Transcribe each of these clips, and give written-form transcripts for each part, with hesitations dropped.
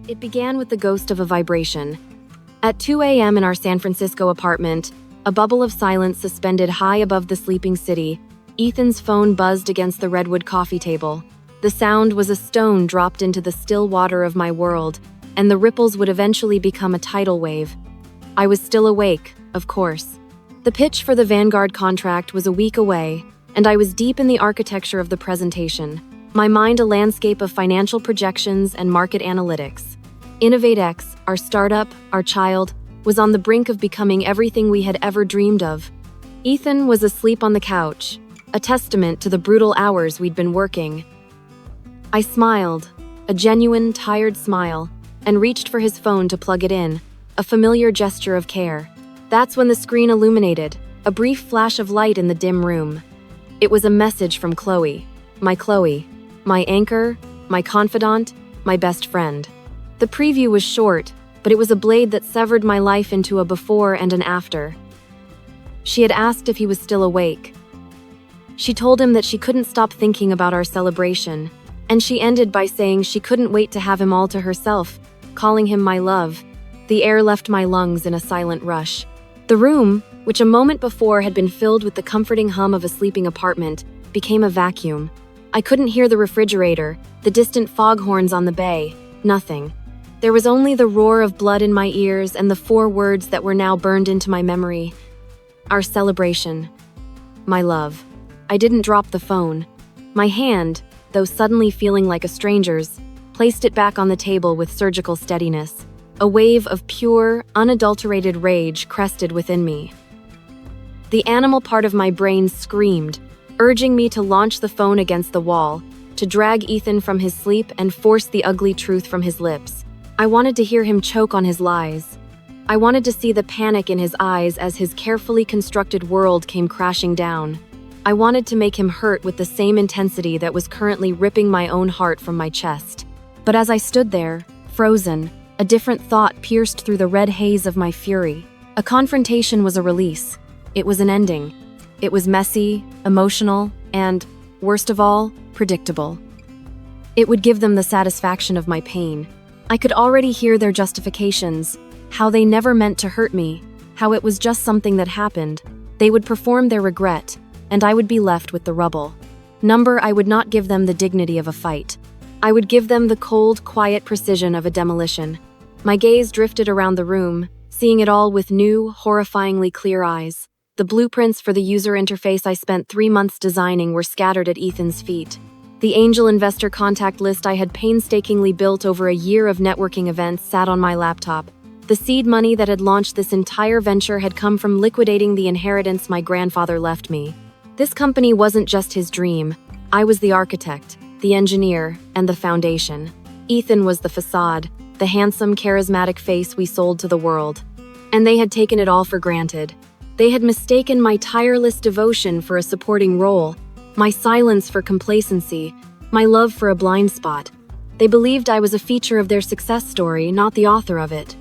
It began with the ghost of a vibration. At 2 a.m. in our San Francisco apartment, a bubble of silence suspended high above the sleeping city, Ethan's phone buzzed against the redwood coffee table. The sound was a stone dropped into the still water of my world, and the ripples would eventually become a tidal wave. I was still awake, of course. The pitch for the Vanguard contract was a week away, and I was deep in the architecture of the presentation, my mind a landscape of financial projections and market analytics. InnovateX, our startup, our child, was on the brink of becoming everything we had ever dreamed of. Ethan was asleep on the couch, a testament to the brutal hours we'd been working. I smiled, a genuine, tired smile, and reached for his phone to plug it in, a familiar gesture of care. That's when the screen illuminated, a brief flash of light in the dim room. It was a message from Chloe, my anchor, my confidant, my best friend. The preview was short, but it was a blade that severed my life into a before and an after. She had asked if he was still awake. She told him that she couldn't stop thinking about our celebration, and she ended by saying she couldn't wait to have him all to herself, calling him my love. The air left my lungs in a silent rush. The room, which a moment before had been filled with the comforting hum of a sleeping apartment, became a vacuum. I couldn't hear the refrigerator, the distant foghorns on the bay, nothing. There was only the roar of blood in my ears and the 4 words that were now burned into my memory. Our celebration. My love. I didn't drop the phone. My hand, though suddenly feeling like a stranger's, placed it back on the table with surgical steadiness. A wave of pure, unadulterated rage crested within me. The animal part of my brain screamed, urging me to launch the phone against the wall, to drag Ethan from his sleep and force the ugly truth from his lips. I wanted to hear him choke on his lies. I wanted to see the panic in his eyes as his carefully constructed world came crashing down. I wanted to make him hurt with the same intensity that was currently ripping my own heart from my chest. But as I stood there, frozen, a different thought pierced through the red haze of my fury. A confrontation was a release. It was an ending. It was messy, emotional, and, worst of all, predictable. It would give them the satisfaction of my pain. I could already hear their justifications, how they never meant to hurt me, how it was just something that happened. They would perform their regret, and I would be left with the rubble. I would not give them the dignity of a fight. I would give them the cold, quiet precision of a demolition. My gaze drifted around the room, seeing it all with new, horrifyingly clear eyes. The blueprints for the user interface I spent 3 months designing were scattered at Ethan's feet. The angel investor contact list I had painstakingly built over a year of networking events sat on my laptop. The seed money that had launched this entire venture had come from liquidating the inheritance my grandfather left me. This company wasn't just his dream. I was the architect, the engineer, and the foundation. Ethan was the facade, the handsome, charismatic face we sold to the world. And they had taken it all for granted. They had mistaken my tireless devotion for a supporting role, my silence for complacency, my love for a blind spot. They believed I was a feature of their success story, not the author of it.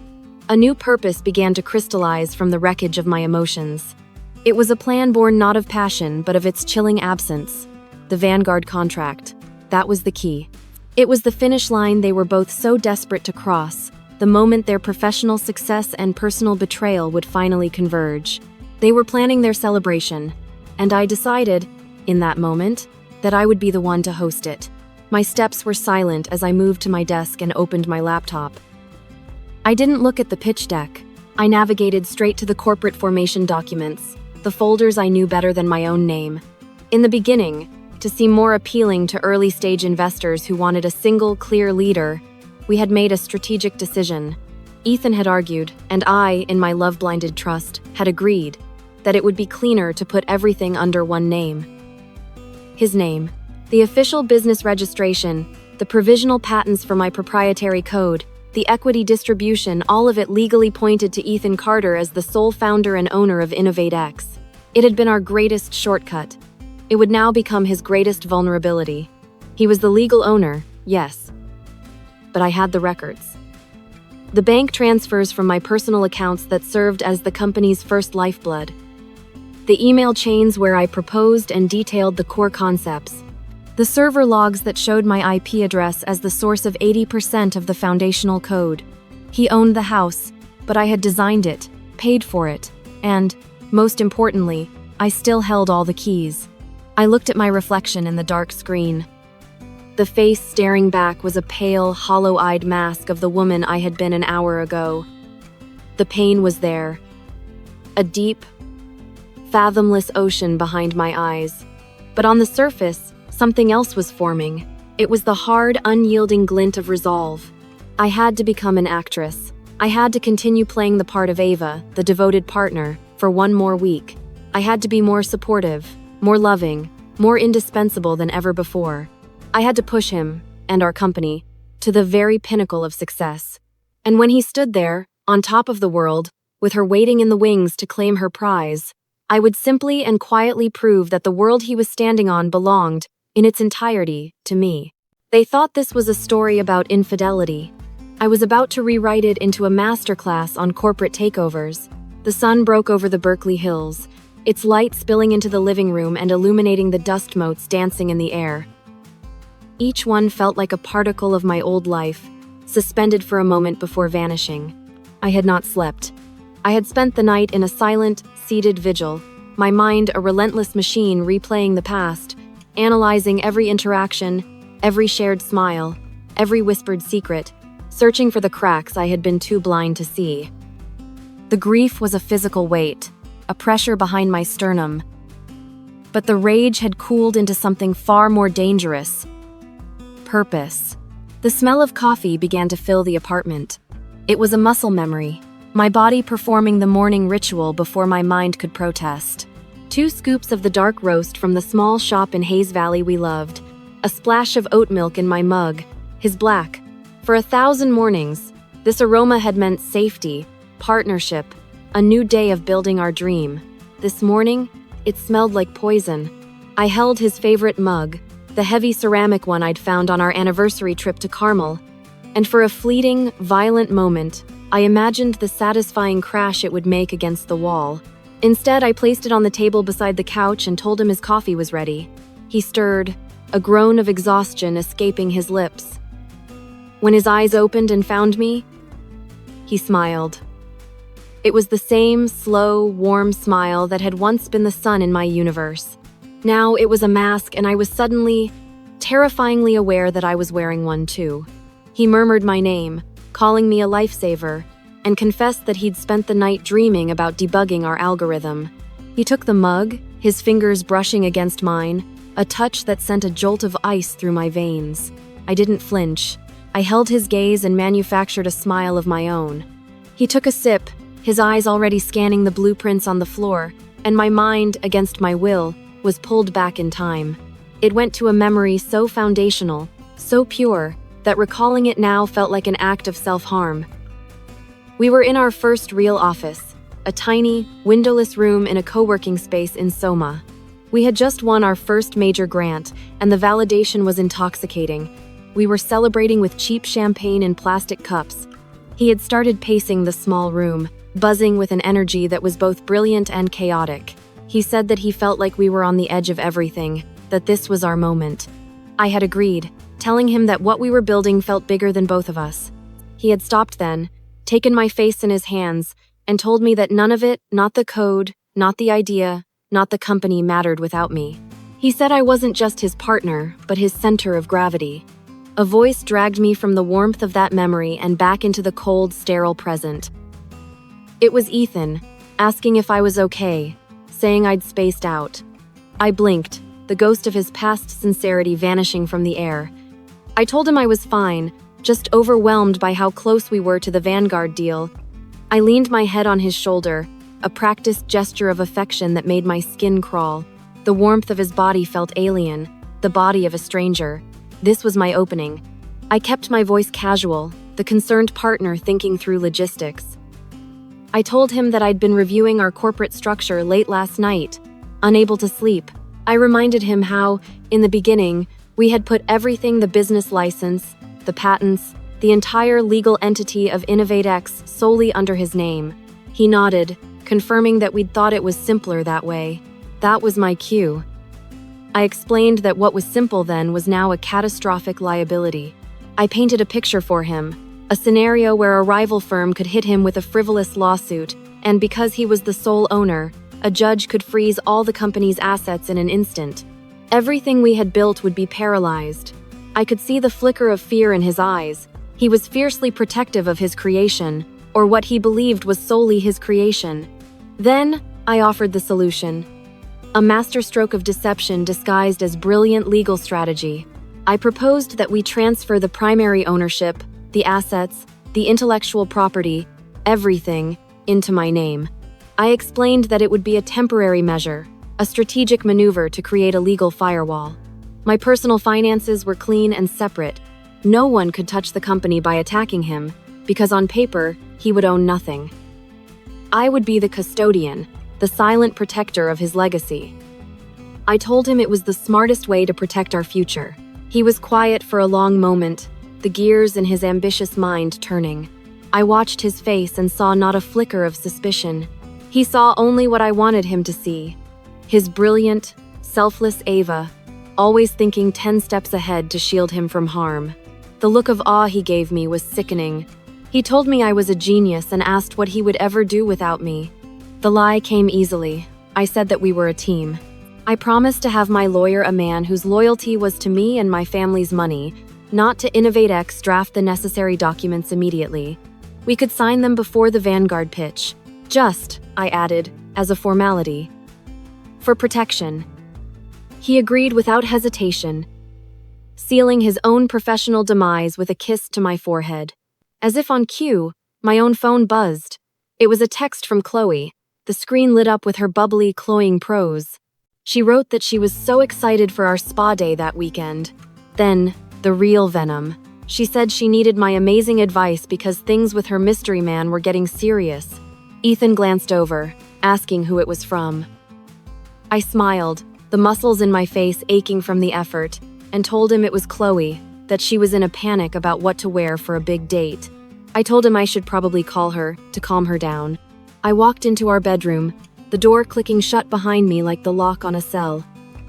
A new purpose began to crystallize from the wreckage of my emotions. It was a plan born not of passion, but of its chilling absence. The Vanguard contract. That was the key. It was the finish line they were both so desperate to cross, the moment their professional success and personal betrayal would finally converge. They were planning their celebration, and I decided, in that moment, that I would be the one to host it. My steps were silent as I moved to my desk and opened my laptop. I didn't look at the pitch deck. I navigated straight to the corporate formation documents, the folders I knew better than my own name. In the beginning, to seem more appealing to early-stage investors who wanted a single, clear leader, we had made a strategic decision. Ethan had argued, and I, in my love-blinded trust, had agreed, that it would be cleaner to put everything under one name. His name, the official business registration, the provisional patents for my proprietary code, the equity distribution, all of it legally pointed to Ethan Carter as the sole founder and owner of InnovateX. It had been our greatest shortcut. It would now become his greatest vulnerability. He was the legal owner, yes. But I had the records. The bank transfers from my personal accounts that served as the company's first lifeblood. The email chains where I proposed and detailed the core concepts. The The server logs that showed my IP address as the source of 80% of the foundational code. He owned the house, but I had designed it, paid for it, and, most importantly, I still held all the keys. I looked at my reflection in the dark screen. The face staring back was a pale, hollow-eyed mask of the woman I had been an hour ago. The pain was there. A deep, fathomless ocean behind my eyes. But on the surface, something else was forming. It was the hard, unyielding glint of resolve. I had to become an actress. I had to continue playing the part of Ava, the devoted partner, for one more week. I had to be more supportive, more loving, more indispensable than ever before. I had to push him, and our company, to the very pinnacle of success. And when he stood there, on top of the world, with her waiting in the wings to claim her prize, I would simply and quietly prove that the world he was standing on belonged, in its entirety, to me. They thought this was a story about infidelity. I was about to rewrite it into a masterclass on corporate takeovers. The sun broke over the Berkeley Hills, its light spilling into the living room and illuminating the dust motes dancing in the air. Each one felt like a particle of my old life, suspended for a moment before vanishing. I had not slept. I had spent the night in a silent, seated vigil, my mind a relentless machine replaying the past, analyzing every interaction, every shared smile, every whispered secret, searching for the cracks I had been too blind to see. The grief was a physical weight, a pressure behind my sternum. But the rage had cooled into something far more dangerous. Purpose. The smell of coffee began to fill the apartment. It was a muscle memory, my body performing the morning ritual before my mind could protest. 2 scoops of the dark roast from the small shop in Hayes Valley we loved, a splash of oat milk in my mug, his black. For 1,000 mornings, this aroma had meant safety, partnership, a new day of building our dream. This morning, it smelled like poison. I held his favorite mug, the heavy ceramic one I'd found on our anniversary trip to Carmel, and for a fleeting, violent moment, I imagined the satisfying crash it would make against the wall. Instead, I placed it on the table beside the couch and told him his coffee was ready. He stirred, a groan of exhaustion escaping his lips. When his eyes opened and found me, he smiled. It was the same slow, warm smile that had once been the sun in my universe. Now it was a mask, and I was suddenly, terrifyingly aware that I was wearing one too. He murmured my name, calling me a lifesaver, and confessed that he'd spent the night dreaming about debugging our algorithm. He took the mug, his fingers brushing against mine, a touch that sent a jolt of ice through my veins. I didn't flinch. I held his gaze and manufactured a smile of my own. He took a sip, his eyes already scanning the blueprints on the floor, and my mind, against my will, was pulled back in time. It went to a memory so foundational, so pure, that recalling it now felt like an act of self-harm. We were in our first real office, a tiny, windowless room in a co-working space in Soma. We had just won our first major grant, and the validation was intoxicating. We were celebrating with cheap champagne in plastic cups. He had started pacing the small room, buzzing with an energy that was both brilliant and chaotic. He said that he felt like we were on the edge of everything, that this was our moment. I had agreed, telling him that what we were building felt bigger than both of us. He had stopped then, taken my face in his hands, and told me that none of it, not the code, not the idea, not the company, mattered without me. He said I wasn't just his partner, but his center of gravity. A voice dragged me from the warmth of that memory and back into the cold, sterile present. It was Ethan, asking if I was okay, saying I'd spaced out. I blinked, the ghost of his past sincerity vanishing from the air. I told him I was fine, just overwhelmed by how close we were to the Vanguard deal. I leaned my head on his shoulder, a practiced gesture of affection that made my skin crawl. The warmth of his body felt alien, the body of a stranger. This was my opening. I kept my voice casual, the concerned partner thinking through logistics. I told him that I'd been reviewing our corporate structure late last night, unable to sleep. I reminded him how, in the beginning, we had put everything, the business license, the patents, the entire legal entity of InnovateX solely under his name. He nodded, confirming that we'd thought it was simpler that way. That was my cue. I explained that what was simple then was now a catastrophic liability. I painted a picture for him, a scenario where a rival firm could hit him with a frivolous lawsuit, and because he was the sole owner, a judge could freeze all the company's assets in an instant. Everything we had built would be paralyzed. I could see the flicker of fear in his eyes. He was fiercely protective of his creation, or what he believed was solely his creation. Then, I offered the solution. A masterstroke of deception disguised as brilliant legal strategy. I proposed that we transfer the primary ownership, the assets, the intellectual property, everything, into my name. I explained that it would be a temporary measure, a strategic maneuver to create a legal firewall. My personal finances were clean and separate. No one could touch the company by attacking him, because on paper, he would own nothing. I would be the custodian, the silent protector of his legacy. I told him it was the smartest way to protect our future. He was quiet for a long moment, the gears in his ambitious mind turning. I watched his face and saw not a flicker of suspicion. He saw only what I wanted him to see. His brilliant, selfless Ava, always thinking 10 steps ahead to shield him from harm. The look of awe he gave me was sickening. He told me I was a genius and asked what he would ever do without me. The lie came easily. I said that we were a team. I promised to have my lawyer a man whose loyalty was to me and my family's money, not to InnovateX draft the necessary documents immediately. We could sign them before the Vanguard pitch. Just, I added, as a formality. For protection. He agreed without hesitation, sealing his own professional demise with a kiss to my forehead. As if on cue, my own phone buzzed. It was a text from Chloe. The screen lit up with her bubbly, cloying prose. She wrote that she was so excited for our spa day that weekend. Then, the real venom. She said she needed my amazing advice because things with her mystery man were getting serious. Ethan glanced over, asking who it was from. I smiled, the muscles in my face aching from the effort, and told him it was Chloe, that she was in a panic about what to wear for a big date. I told him I should probably call her to calm her down. I walked into our bedroom, the door clicking shut behind me like the lock on a cell.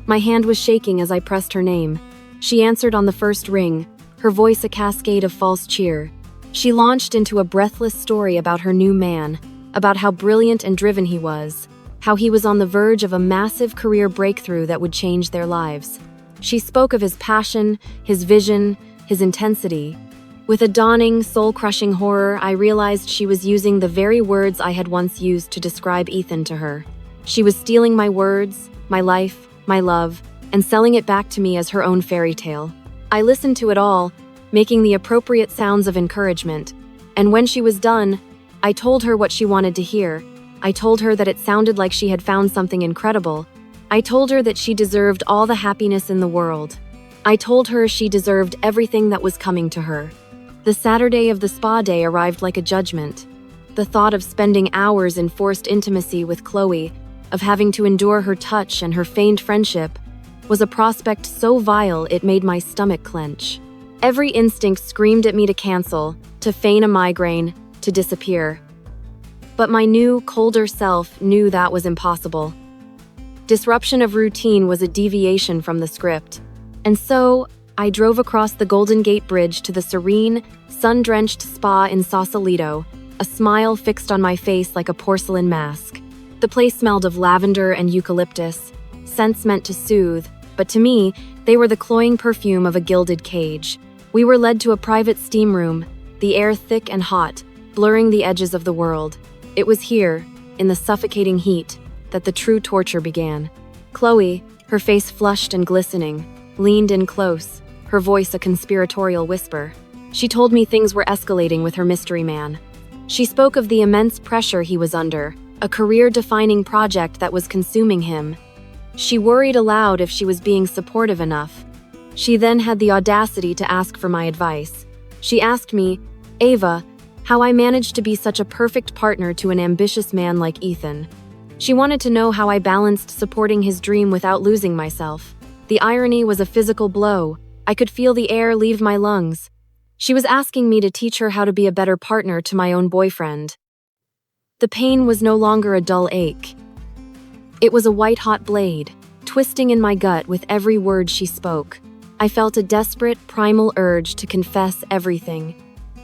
My hand was shaking as I pressed her name. She answered on the first ring, her voice a cascade of false cheer. She launched into a breathless story about her new man, about how brilliant and driven he was, how he was on the verge of a massive career breakthrough that would change their lives. She spoke of his passion, his vision, his intensity. With a dawning, soul-crushing horror, I realized she was using the very words I had once used to describe Ethan to her. She was stealing my words, my life, my love, and selling it back to me as her own fairy tale. I listened to it all, making the appropriate sounds of encouragement. And when she was done, I told her what she wanted to hear. I told her that it sounded like she had found something incredible. I told her that she deserved all the happiness in the world. I told her she deserved everything that was coming to her. The Saturday of the spa day arrived like a judgment. The thought of spending hours in forced intimacy with Chloe, of having to endure her touch and her feigned friendship, was a prospect so vile it made my stomach clench. Every instinct screamed at me to cancel, to feign a migraine, to disappear. But my new, colder self knew that was impossible. Disruption of routine was a deviation from the script. And so, I drove across the Golden Gate Bridge to the serene, sun-drenched spa in Sausalito, a smile fixed on my face like a porcelain mask. The place smelled of lavender and eucalyptus, scents meant to soothe, but to me, they were the cloying perfume of a gilded cage. We were led to a private steam room, the air thick and hot, blurring the edges of the world. It was here, in the suffocating heat, that the true torture began. Chloe, her face flushed and glistening, leaned in close, her voice a conspiratorial whisper. She told me things were escalating with her mystery man. She spoke of the immense pressure he was under, a career-defining project that was consuming him. She worried aloud if she was being supportive enough. She then had the audacity to ask for my advice. She asked me, Ava, how I managed to be such a perfect partner to an ambitious man like Ethan. She wanted to know how I balanced supporting his dream without losing myself. The irony was a physical blow. I could feel the air leave my lungs. She was asking me to teach her how to be a better partner to my own boyfriend. The pain was no longer a dull ache. It was a white-hot blade. twisting in my gut with every word she spoke. I felt a desperate, primal urge to confess everything,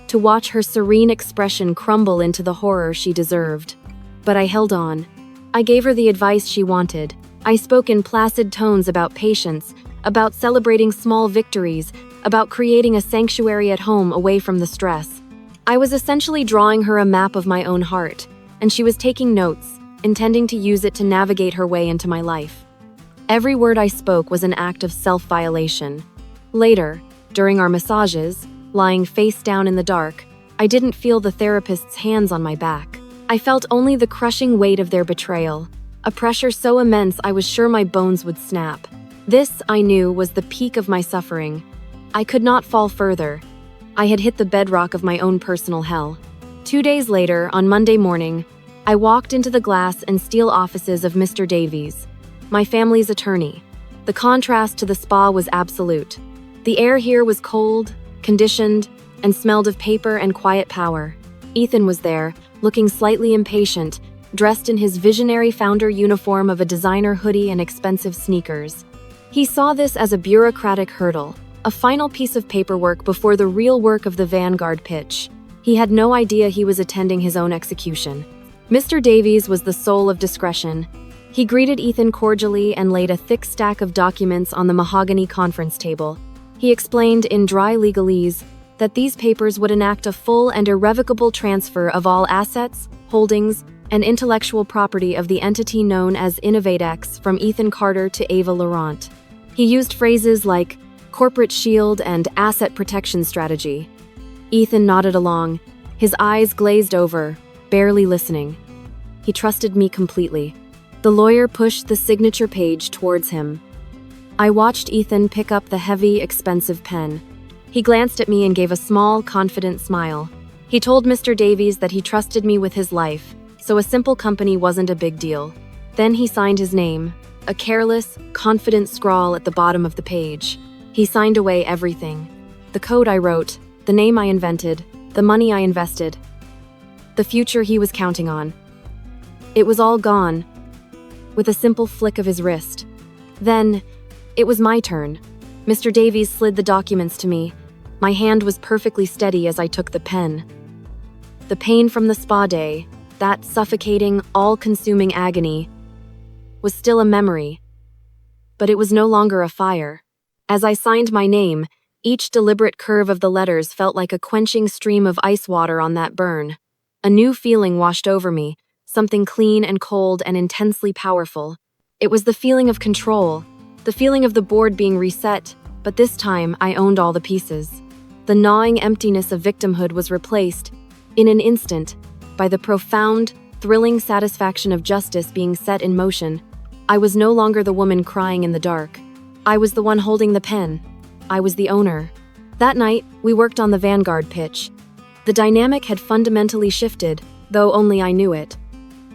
to watch her serene expression crumble into the horror she deserved. But I held on. I gave her the advice she wanted. I spoke in placid tones about patience, about celebrating small victories, about creating a sanctuary at home away from the stress. I was essentially drawing her a map of my own heart, and she was taking notes, intending to use it to navigate her way into my life. Every word I spoke was an act of self-violation. Later, during our massages, lying face down in the dark, I didn't feel the therapist's hands on my back. I felt only the crushing weight of their betrayal, a pressure so immense I was sure my bones would snap. This, I knew, was the peak of my suffering. I could not fall further. I had hit the bedrock of my own personal hell. 2 days later, on Monday morning, I walked into the glass and steel offices of Mr. Davies, my family's attorney. The contrast to the spa was absolute. The air here was cold, conditioned, and smelled of paper and quiet power. Ethan was there, looking slightly impatient, dressed in his visionary founder uniform of a designer hoodie and expensive sneakers. He saw this as a bureaucratic hurdle, a final piece of paperwork before the real work of the Vanguard pitch. He had no idea he was attending his own execution. Mr. Davies was the soul of discretion. He greeted Ethan cordially and laid a thick stack of documents on the mahogany conference table. He explained in dry legalese that these papers would enact a full and irrevocable transfer of all assets, holdings, and intellectual property of the entity known as InnovateX from Ethan Carter to Ava Laurent. He used phrases like corporate shield and asset protection strategy. Ethan nodded along, his eyes glazed over, barely listening. He trusted me completely. The lawyer pushed the signature page towards him. I watched Ethan pick up the heavy, expensive pen. He glanced at me and gave a small, confident smile. He told Mr. Davies that he trusted me with his life, so a simple company wasn't a big deal. Then he signed his name, a careless, confident scrawl at the bottom of the page. He signed away everything. The code I wrote, the name I invented, the money I invested, the future he was counting on. It was all gone, with a simple flick of his wrist. Then, it was my turn. Mr. Davies slid the documents to me. My hand was perfectly steady as I took the pen. The pain from the spa day, that suffocating, all-consuming agony, was still a memory. But it was no longer a fire. As I signed my name, each deliberate curve of the letters felt like a quenching stream of ice water on that burn. A new feeling washed over me, something clean and cold and intensely powerful. It was the feeling of control, the feeling of the board being reset, but this time I owned all the pieces. The gnawing emptiness of victimhood was replaced, in an instant, by the profound, thrilling satisfaction of justice being set in motion. I was no longer the woman crying in the dark. I was the one holding the pen. I was the owner. That night, we worked on the Vanguard pitch. The dynamic had fundamentally shifted, though only I knew it.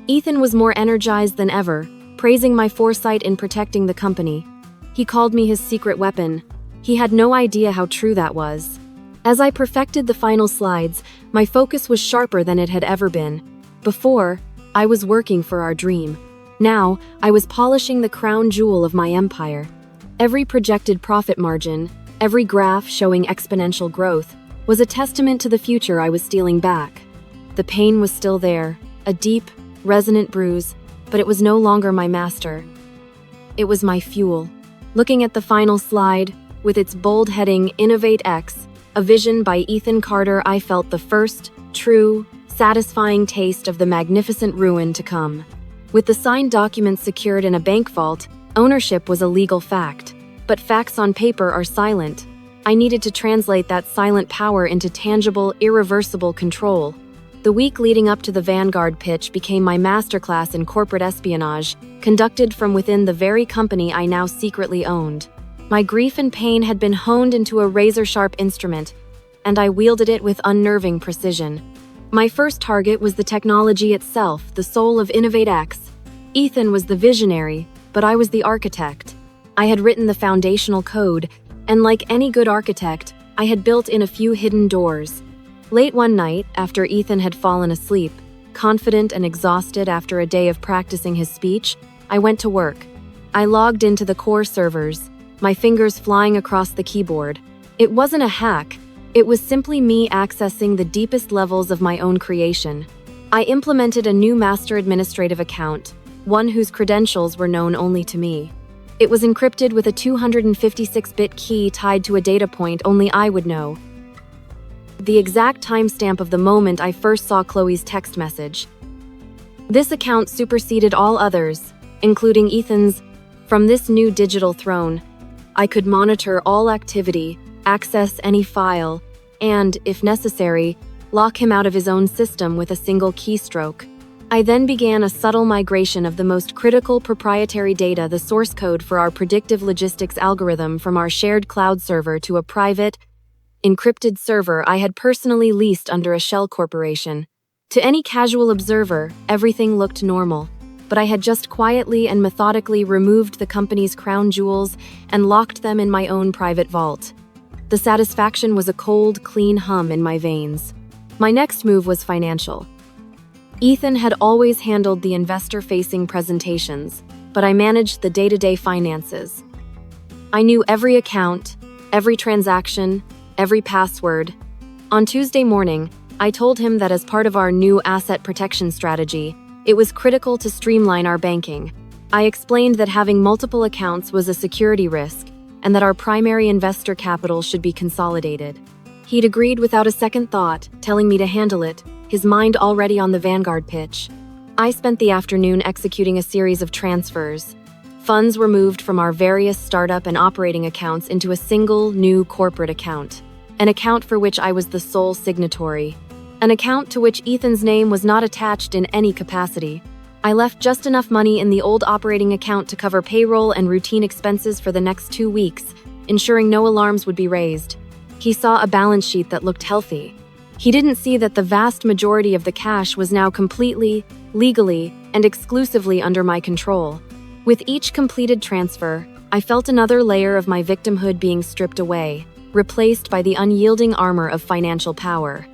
Ethan was more energized than ever, praising my foresight in protecting the company. He called me his secret weapon. He had no idea how true that was. As I perfected the final slides, my focus was sharper than it had ever been. Before, I was working for our dream. Now, I was polishing the crown jewel of my empire. Every projected profit margin, every graph showing exponential growth, was a testament to the future I was stealing back. The pain was still there, a deep, resonant bruise, but it was no longer my master. It was my fuel. Looking at the final slide, with its bold heading InnovateX, a vision by Ethan Carter, I felt the first, true, satisfying taste of the magnificent ruin to come. With the signed documents secured in a bank vault, ownership was a legal fact. But facts on paper are silent. I needed to translate that silent power into tangible, irreversible control. The week leading up to the Vanguard pitch became my masterclass in corporate espionage, conducted from within the very company I now secretly owned. My grief and pain had been honed into a razor-sharp instrument, and I wielded it with unnerving precision. My first target was the technology itself, the soul of InnovateX. Ethan was the visionary, but I was the architect. I had written the foundational code, and like any good architect, I had built in a few hidden doors. Late one night, after Ethan had fallen asleep, confident and exhausted after a day of practicing his speech, I went to work. I logged into the core servers, my fingers flying across the keyboard. It wasn't a hack. It was simply me accessing the deepest levels of my own creation. I implemented a new master administrative account, one whose credentials were known only to me. It was encrypted with a 256-bit key tied to a data point only I would know. The exact timestamp of the moment I first saw Chloe's text message. This account superseded all others, including Ethan's. From this new digital throne, I could monitor all activity, access any file, and, if necessary, lock him out of his own system with a single keystroke. I then began a subtle migration of the most critical proprietary data, the source code for our predictive logistics algorithm, from our shared cloud server to a private, encrypted server I had personally leased under a shell corporation. To any casual observer, everything looked normal, but I had just quietly and methodically removed the company's crown jewels and locked them in my own private vault. The satisfaction was a cold, clean hum in my veins. My next move was financial. Ethan had always handled the investor-facing presentations, but I managed the day-to-day finances. I knew every account, every transaction, every password. On Tuesday morning, I told him that as part of our new asset protection strategy, it was critical to streamline our banking. I explained that having multiple accounts was a security risk, and that our primary investor capital should be consolidated. He'd agreed without a second thought, telling me to handle it, his mind already on the Vanguard pitch. I spent the afternoon executing a series of transfers. Funds were moved from our various startup and operating accounts into a single, new corporate account. An account for which I was the sole signatory. An account to which Ethan's name was not attached in any capacity. I left just enough money in the old operating account to cover payroll and routine expenses for the next 2 weeks, ensuring no alarms would be raised. He saw a balance sheet that looked healthy. He didn't see that the vast majority of the cash was now completely, legally, and exclusively under my control. With each completed transfer, I felt another layer of my victimhood being stripped away, replaced by the unyielding armor of financial power.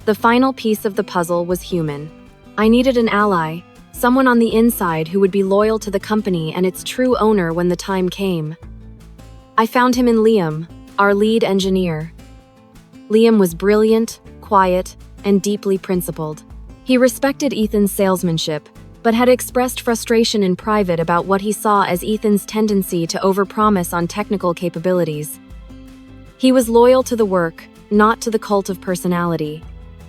The final piece of the puzzle was human. I needed an ally, someone on the inside who would be loyal to the company and its true owner when the time came. I found him in Liam, our lead engineer. Liam was brilliant, quiet, and deeply principled. He respected Ethan's salesmanship, but had expressed frustration in private about what he saw as Ethan's tendency to overpromise on technical capabilities. He was loyal to the work, not to the cult of personality.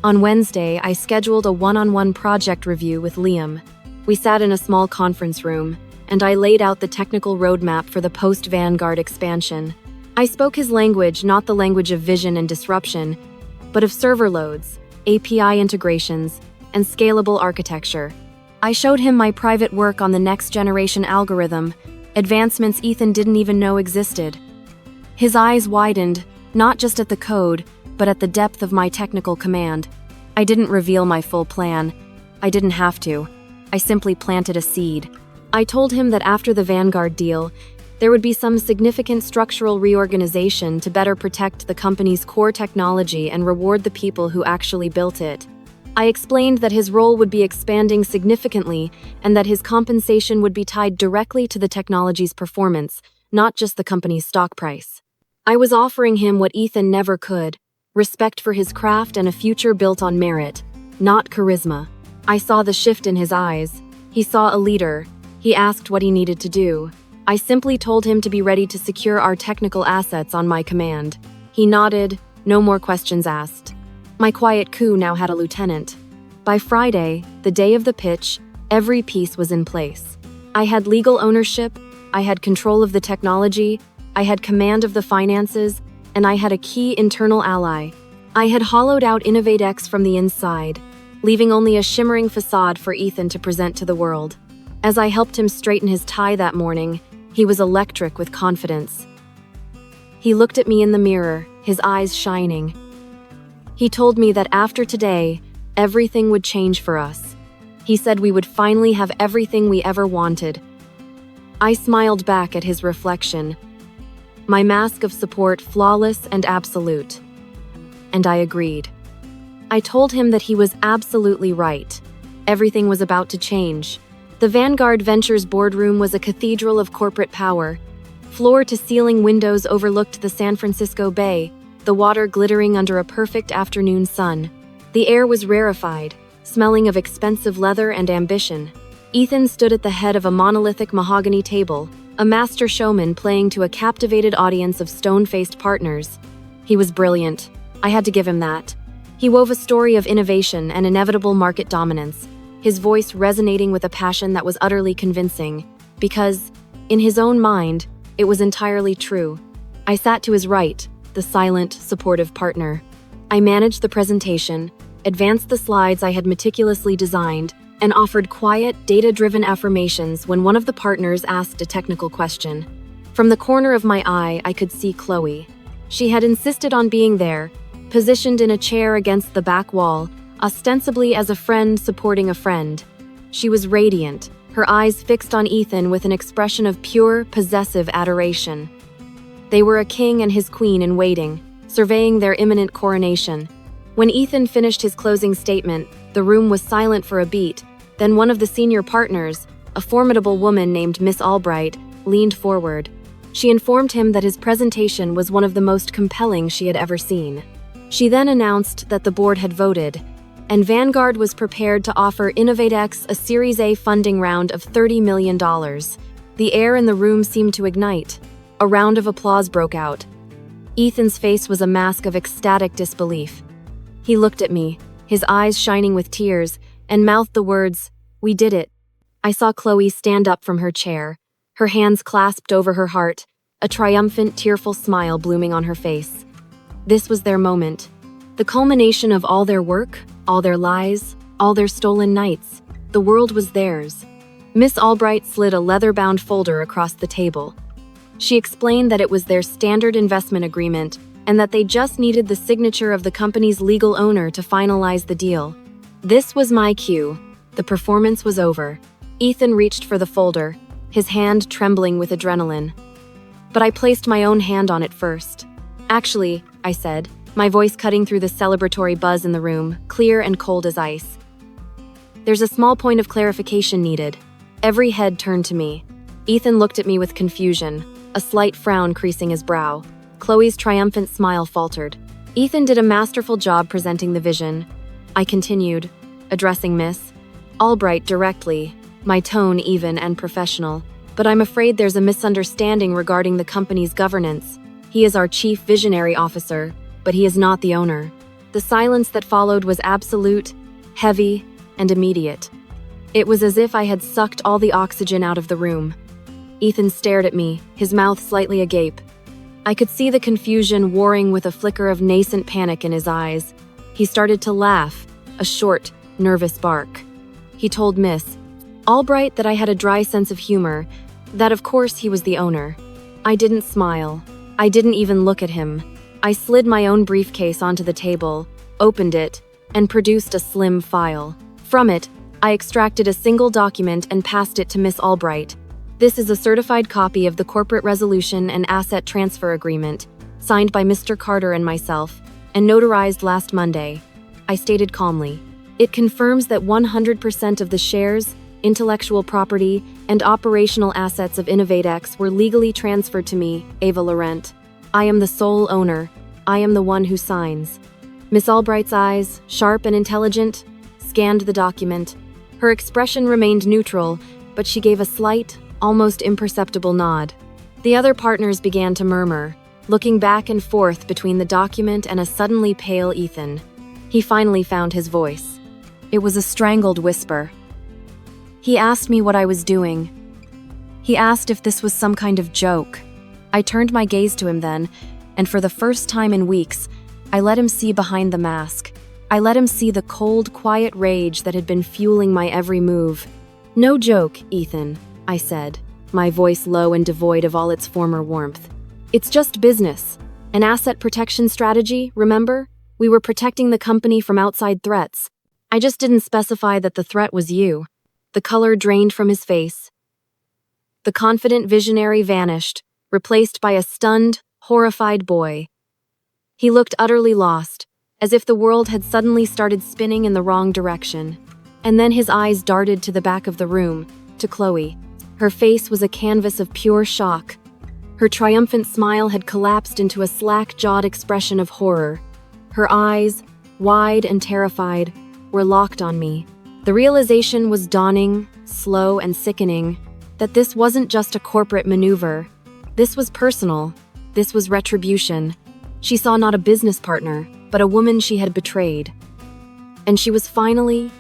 On Wednesday, I scheduled a one-on-one project review with Liam. We sat in a small conference room, and I laid out the technical roadmap for the post-Vanguard expansion. I spoke his language, not the language of vision and disruption, but of server loads, API integrations, and scalable architecture. I showed him my private work on the next-generation algorithm, advancements Ethan didn't even know existed. His eyes widened, not just at the code, but at the depth of my technical command. I didn't reveal my full plan. I didn't have to. I simply planted a seed. I told him that after the Vanguard deal, there would be some significant structural reorganization to better protect the company's core technology and reward the people who actually built it. I explained that his role would be expanding significantly and that his compensation would be tied directly to the technology's performance, not just the company's stock price. I was offering him what Ethan never could: respect for his craft and a future built on merit, not charisma. I saw the shift in his eyes. He saw a leader. He asked what he needed to do. I simply told him to be ready to secure our technical assets on my command. He nodded, no more questions asked. My quiet coup now had a lieutenant. By Friday, the day of the pitch, every piece was in place. I had legal ownership, I had control of the technology, I had command of the finances, and I had a key internal ally. I had hollowed out InnovateX from the inside, leaving only a shimmering facade for Ethan to present to the world. As I helped him straighten his tie that morning, he was electric with confidence. He looked at me in the mirror, his eyes shining. He told me that after today, everything would change for us. He said we would finally have everything we ever wanted. I smiled back at his reflection, my mask of support flawless and absolute. And I agreed. I told him that he was absolutely right. Everything was about to change. The Vanguard Ventures boardroom was a cathedral of corporate power. Floor-to-ceiling windows overlooked the San Francisco Bay, the water glittering under a perfect afternoon sun. The air was rarefied, smelling of expensive leather and ambition. Ethan stood at the head of a monolithic mahogany table, a master showman playing to a captivated audience of stone-faced partners. He was brilliant. I had to give him that. He wove a story of innovation and inevitable market dominance, his voice resonating with a passion that was utterly convincing, because, in his own mind, it was entirely true. I sat to his right, the silent, supportive partner. I managed the presentation, advanced the slides I had meticulously designed, and offered quiet, data-driven affirmations when one of the partners asked a technical question. From the corner of my eye, I could see Chloe. She had insisted on being there, positioned in a chair against the back wall, ostensibly as a friend supporting a friend. She was radiant, her eyes fixed on Ethan with an expression of pure, possessive adoration. They were a king and his queen in waiting, surveying their imminent coronation. When Ethan finished his closing statement, the room was silent for a beat. Then one of the senior partners, a formidable woman named Miss Albright, leaned forward. She informed him that his presentation was one of the most compelling she had ever seen. She then announced that the board had voted, and Vanguard was prepared to offer InnovateX a Series A funding round of $30 million. The air in the room seemed to ignite. A round of applause broke out. Ethan's face was a mask of ecstatic disbelief. He looked at me, his eyes shining with tears, and mouthed the words, "We did it." I saw Chloe stand up from her chair, her hands clasped over her heart, a triumphant, tearful smile blooming on her face. This was their moment, the culmination of all their work, all their lies, all their stolen nights. The world was theirs. Miss Albright slid a leather-bound folder across the table. She explained that it was their standard investment agreement and that they just needed the signature of the company's legal owner to finalize the deal. This was my cue. The performance was over. Ethan reached for the folder, his hand trembling with adrenaline. But I placed my own hand on it first. "Actually," I said, my voice cutting through the celebratory buzz in the room, clear and cold as ice. "There's a small point of clarification needed." Every head turned to me. Ethan looked at me with confusion, a slight frown creasing his brow. Chloe's triumphant smile faltered. Ethan did a masterful job presenting the vision. I continued, addressing Miss Albright directly, my tone even and professional. "But I'm afraid there's a misunderstanding regarding the company's governance. He is our chief visionary officer, but he is not the owner." The silence that followed was absolute, heavy, and immediate. It was as if I had sucked all the oxygen out of the room. Ethan stared at me, his mouth slightly agape. I could see the confusion warring with a flicker of nascent panic in his eyes. He started to laugh, a short, nervous bark. He told Miss Albright that I had a dry sense of humor, that of course he was the owner. I didn't smile. I didn't even look at him. I slid my own briefcase onto the table, opened it, and produced a slim file. From it, I extracted a single document and passed it to Miss Albright. "This is a certified copy of the Corporate Resolution and Asset Transfer Agreement, signed by Mr. Carter and myself, and notarized last Monday," I stated calmly. "It confirms that 100% of the shares, intellectual property, and operational assets of InnovateX were legally transferred to me, Ava Laurent. I am the sole owner. I am the one who signs." Miss Albright's eyes, sharp and intelligent, scanned the document. Her expression remained neutral, but she gave a slight, almost imperceptible nod. The other partners began to murmur, looking back and forth between the document and a suddenly pale Ethan. He finally found his voice. It was a strangled whisper. He asked me what I was doing. He asked if this was some kind of joke. I turned my gaze to him then, and for the first time in weeks, I let him see behind the mask. I let him see the cold, quiet rage that had been fueling my every move. "No joke, Ethan," I said, my voice low and devoid of all its former warmth. "It's just business. An asset protection strategy, remember? We were protecting the company from outside threats. I just didn't specify that the threat was you." The color drained from his face. The confident visionary vanished, replaced by a stunned, horrified boy. He looked utterly lost, as if the world had suddenly started spinning in the wrong direction. And then his eyes darted to the back of the room, to Chloe. Her face was a canvas of pure shock. Her triumphant smile had collapsed into a slack-jawed expression of horror. Her eyes, wide and terrified, were locked on me. The realization was dawning, slow and sickening, that this wasn't just a corporate maneuver. This was personal. This was retribution. She saw not a business partner, but a woman she had betrayed. And she was finally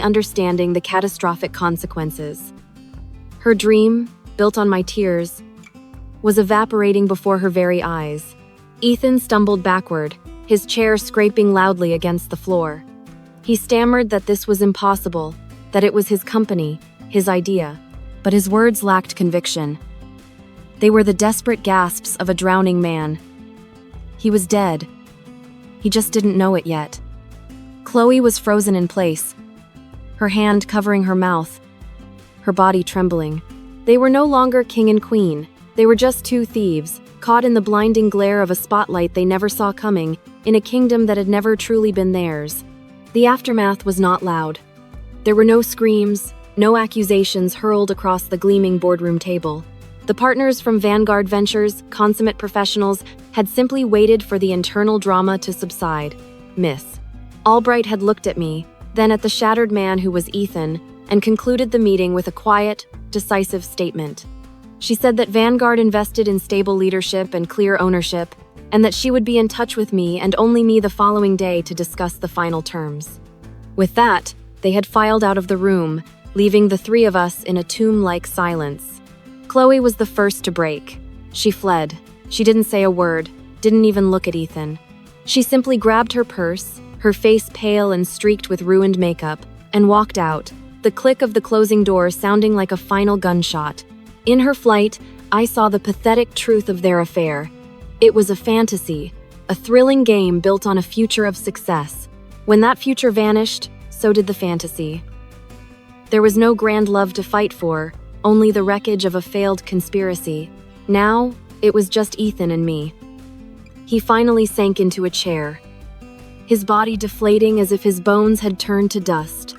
understanding the catastrophic consequences. Her dream, built on my tears, was evaporating before her very eyes. Ethan stumbled backward, his chair scraping loudly against the floor. He stammered that this was impossible, that it was his company, his idea. But his words lacked conviction. They were the desperate gasps of a drowning man. He was dead. He just didn't know it yet. Chloe was frozen in place, her hand covering her mouth, her body trembling. They were no longer king and queen. They were just two thieves, caught in the blinding glare of a spotlight they never saw coming, in a kingdom that had never truly been theirs. The aftermath was not loud. There were no screams, no accusations hurled across the gleaming boardroom table. The partners from Vanguard Ventures, consummate professionals, had simply waited for the internal drama to subside. Miss Albright had looked at me, then at the shattered man who was Ethan, and concluded the meeting with a quiet, decisive statement. She said that Vanguard invested in stable leadership and clear ownership, and that she would be in touch with me and only me the following day to discuss the final terms. With that, they had filed out of the room, leaving the three of us in a tomb-like silence. Chloe was the first to break. She fled. She didn't say a word, didn't even look at Ethan. She simply grabbed her purse, her face pale and streaked with ruined makeup, and walked out, the click of the closing door sounding like a final gunshot. In her flight, I saw the pathetic truth of their affair. It was a fantasy, a thrilling game built on a future of success. When that future vanished, so did the fantasy. There was no grand love to fight for, only the wreckage of a failed conspiracy. Now, it was just Ethan and me. He finally sank into a chair, his body deflating as if his bones had turned to dust.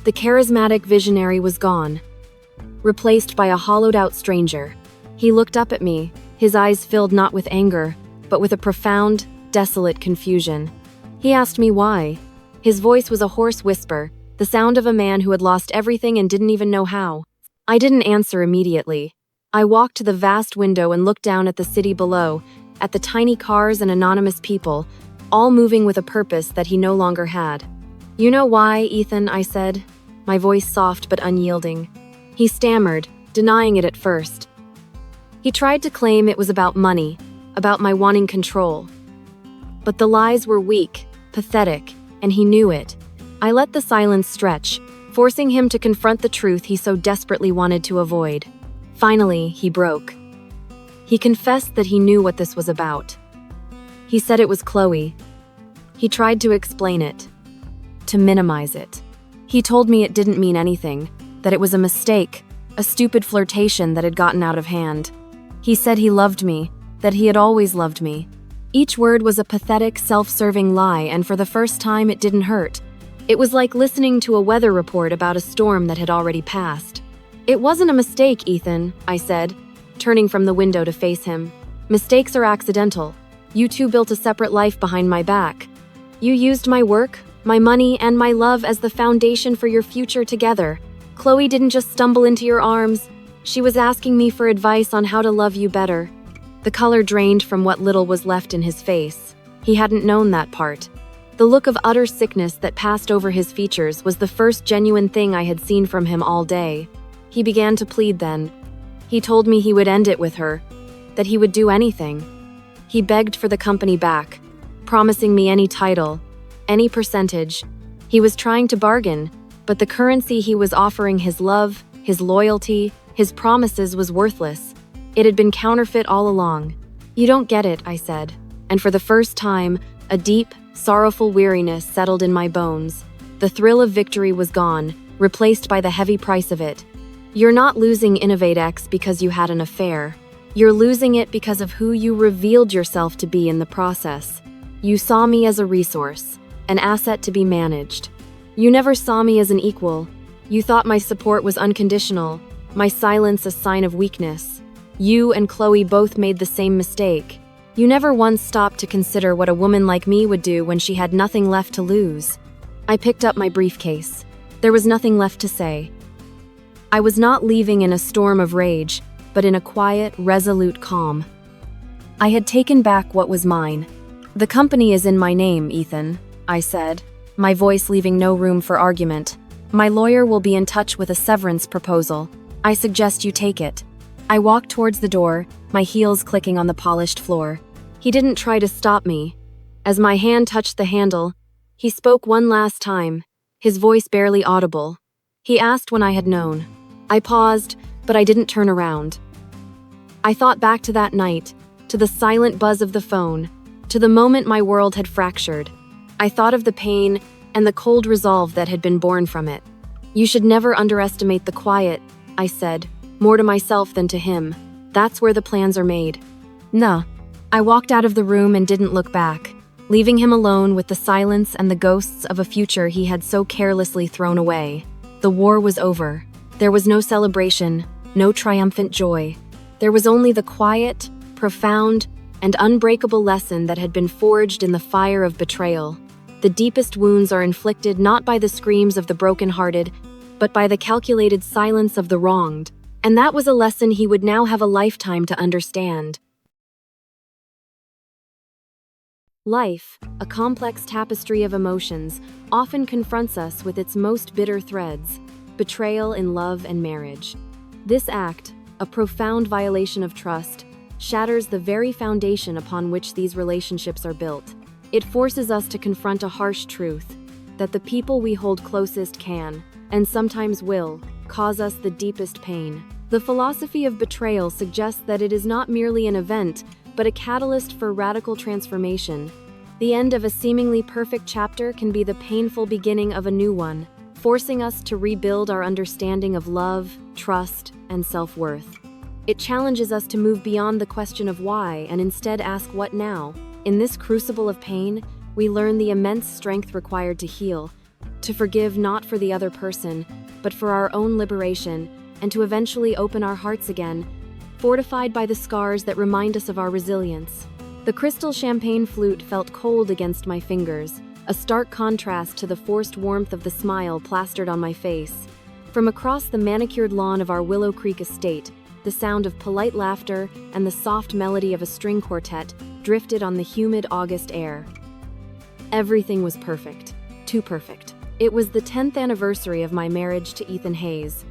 The charismatic visionary was gone, replaced by a hollowed-out stranger. He looked up at me, his eyes filled not with anger, but with a profound, desolate confusion. He asked me why. His voice was a hoarse whisper, the sound of a man who had lost everything and didn't even know how. I didn't answer immediately. I walked to the vast window and looked down at the city below, at the tiny cars and anonymous people, all moving with a purpose that he no longer had. "You know why, Ethan?" I said, my voice soft but unyielding. He stammered, denying it at first. He tried to claim it was about money, about my wanting control. But the lies were weak, pathetic, and he knew it. I let the silence stretch, forcing him to confront the truth he so desperately wanted to avoid. Finally, he broke. He confessed that he knew what this was about. He said it was Chloe. He tried to explain it, to minimize it. He told me it didn't mean anything, that it was a mistake, a stupid flirtation that had gotten out of hand. He said he loved me, that he had always loved me. Each word was a pathetic, self-serving lie, and for the first time it didn't hurt. It was like listening to a weather report about a storm that had already passed. "It wasn't a mistake, Ethan," I said, turning from the window to face him. "Mistakes are accidental. You two built a separate life behind my back. You used my work, my money, and my love as the foundation for your future together. Chloe didn't just stumble into your arms. She was asking me for advice on how to love you better." The color drained from what little was left in his face. He hadn't known that part. The look of utter sickness that passed over his features was the first genuine thing I had seen from him all day. He began to plead then. He told me he would end it with her, that he would do anything. He begged for the company back, promising me any title, any percentage. He was trying to bargain, but the currency he was offering, his love, his loyalty, his promises, was worthless. It had been counterfeit all along. "You don't get it," I said, and for the first time, a deep, sorrowful weariness settled in my bones. The thrill of victory was gone, replaced by the heavy price of it. "You're not losing InnovateX because you had an affair. You're losing it because of who you revealed yourself to be in the process. You saw me as a resource, an asset to be managed. You never saw me as an equal. You thought my support was unconditional, my silence a sign of weakness. You and Chloe both made the same mistake. You never once stopped to consider what a woman like me would do when she had nothing left to lose. I picked up my briefcase. There was nothing left to say. I was not leaving in a storm of rage, but in a quiet, resolute calm. I had taken back what was mine. The company is in my name, Ethan, I said, my voice leaving no room for argument. My lawyer will be in touch with a severance proposal. I suggest you take it. I walked towards the door, my heels clicking on the polished floor. He didn't try to stop me. As my hand touched the handle, he spoke one last time, his voice barely audible. He asked when I had known. I paused, but I didn't turn around. I thought back to that night, to the silent buzz of the phone, to the moment my world had fractured. I thought of the pain and the cold resolve that had been born from it. You should never underestimate the quiet, I said, more to myself than to him. That's where the plans are made. Nah. I walked out of the room and didn't look back, leaving him alone with the silence and the ghosts of a future he had so carelessly thrown away. The war was over. There was no celebration, no triumphant joy. There was only the quiet, profound, and unbreakable lesson that had been forged in the fire of betrayal. The deepest wounds are inflicted not by the screams of the broken-hearted, but by the calculated silence of the wronged. And that was a lesson he would now have a lifetime to understand. Life, a complex tapestry of emotions, often confronts us with its most bitter threads, betrayal in love and marriage. This act, a profound violation of trust, shatters the very foundation upon which these relationships are built. It forces us to confront a harsh truth, that the people we hold closest can, and sometimes will, cause us the deepest pain. The philosophy of betrayal suggests that it is not merely an event, but a catalyst for radical transformation. The end of a seemingly perfect chapter can be the painful beginning of a new one, forcing us to rebuild our understanding of love, trust, and self-worth. It challenges us to move beyond the question of why and instead ask what now. In this crucible of pain, we learn the immense strength required to heal, to forgive not for the other person, but for our own liberation, and to eventually open our hearts again, fortified by the scars that remind us of our resilience. The crystal champagne flute felt cold against my fingers, a stark contrast to the forced warmth of the smile plastered on my face. From across the manicured lawn of our Willow Creek estate, the sound of polite laughter and the soft melody of a string quartet drifted on the humid August air. Everything was perfect. Too perfect. It was the 10th anniversary of my marriage to Ethan Hayes,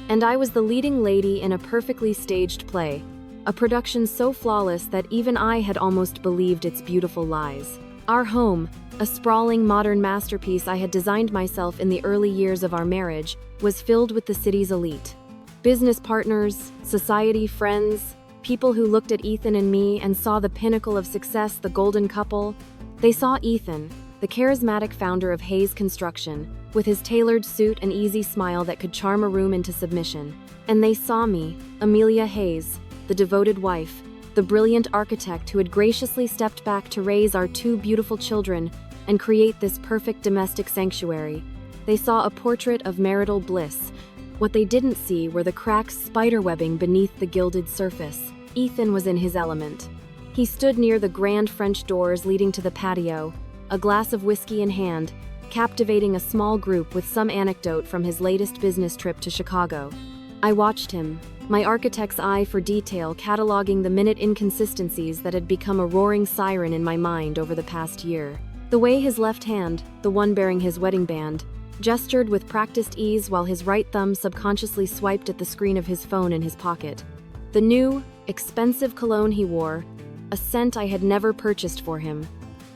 and I was the leading lady in a perfectly staged play, a production so flawless that even I had almost believed its beautiful lies. Our home, a sprawling modern masterpiece I had designed myself in the early years of our marriage, was filled with the city's elite. Business partners, society friends, people who looked at Ethan and me and saw the pinnacle of success, the golden couple. They saw Ethan, the charismatic founder of Hayes Construction, with his tailored suit and easy smile that could charm a room into submission. And they saw me, Amelia Hayes, the devoted wife, the brilliant architect who had graciously stepped back to raise our two beautiful children and create this perfect domestic sanctuary. They saw a portrait of marital bliss. What they didn't see were the cracked spiderwebbing beneath the gilded surface. Ethan was in his element. He stood near the grand French doors leading to the patio, a glass of whiskey in hand, captivating a small group with some anecdote from his latest business trip to Chicago. I watched him, my architect's eye for detail cataloging the minute inconsistencies that had become a roaring siren in my mind over the past year. The way his left hand, the one bearing his wedding band, gestured with practiced ease while his right thumb subconsciously swiped at the screen of his phone in his pocket. The new, expensive cologne he wore, a scent I had never purchased for him.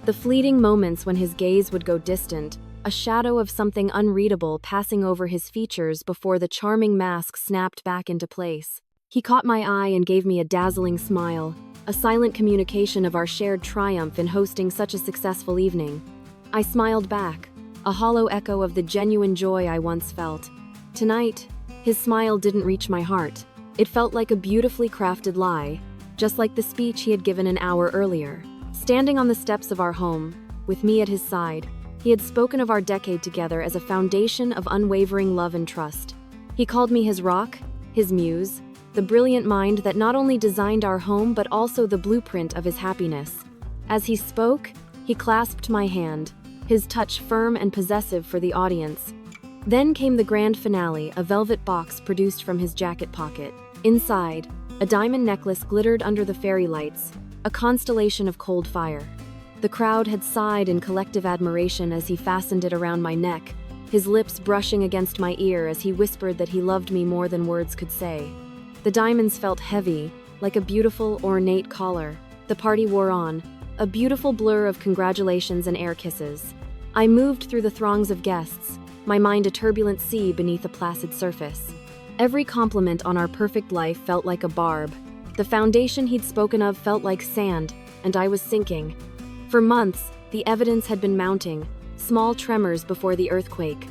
The fleeting moments when his gaze would go distant, a shadow of something unreadable passing over his features before the charming mask snapped back into place. He caught my eye and gave me a dazzling smile, a silent communication of our shared triumph in hosting such a successful evening. I smiled back, a hollow echo of the genuine joy I once felt. Tonight, his smile didn't reach my heart. It felt like a beautifully crafted lie, just like the speech he had given an hour earlier. Standing on the steps of our home, with me at his side, He had spoken of our decade together as a foundation of unwavering love and trust. He called me his rock, his muse, the brilliant mind that not only designed our home but also the blueprint of his happiness. As he spoke, he clasped my hand, his touch firm and possessive for the audience. Then came the grand finale, a velvet box produced from his jacket pocket. Inside, a diamond necklace glittered under the fairy lights, a constellation of cold fire. The crowd had sighed in collective admiration as he fastened it around my neck, his lips brushing against my ear as he whispered that he loved me more than words could say. The diamonds felt heavy, like a beautiful, ornate collar. The party wore on, a beautiful blur of congratulations and air kisses. I moved through the throngs of guests, my mind a turbulent sea beneath a placid surface. Every compliment on our perfect life felt like a barb. The foundation he'd spoken of felt like sand, and I was sinking. For months, the evidence had been mounting, small tremors before the earthquake.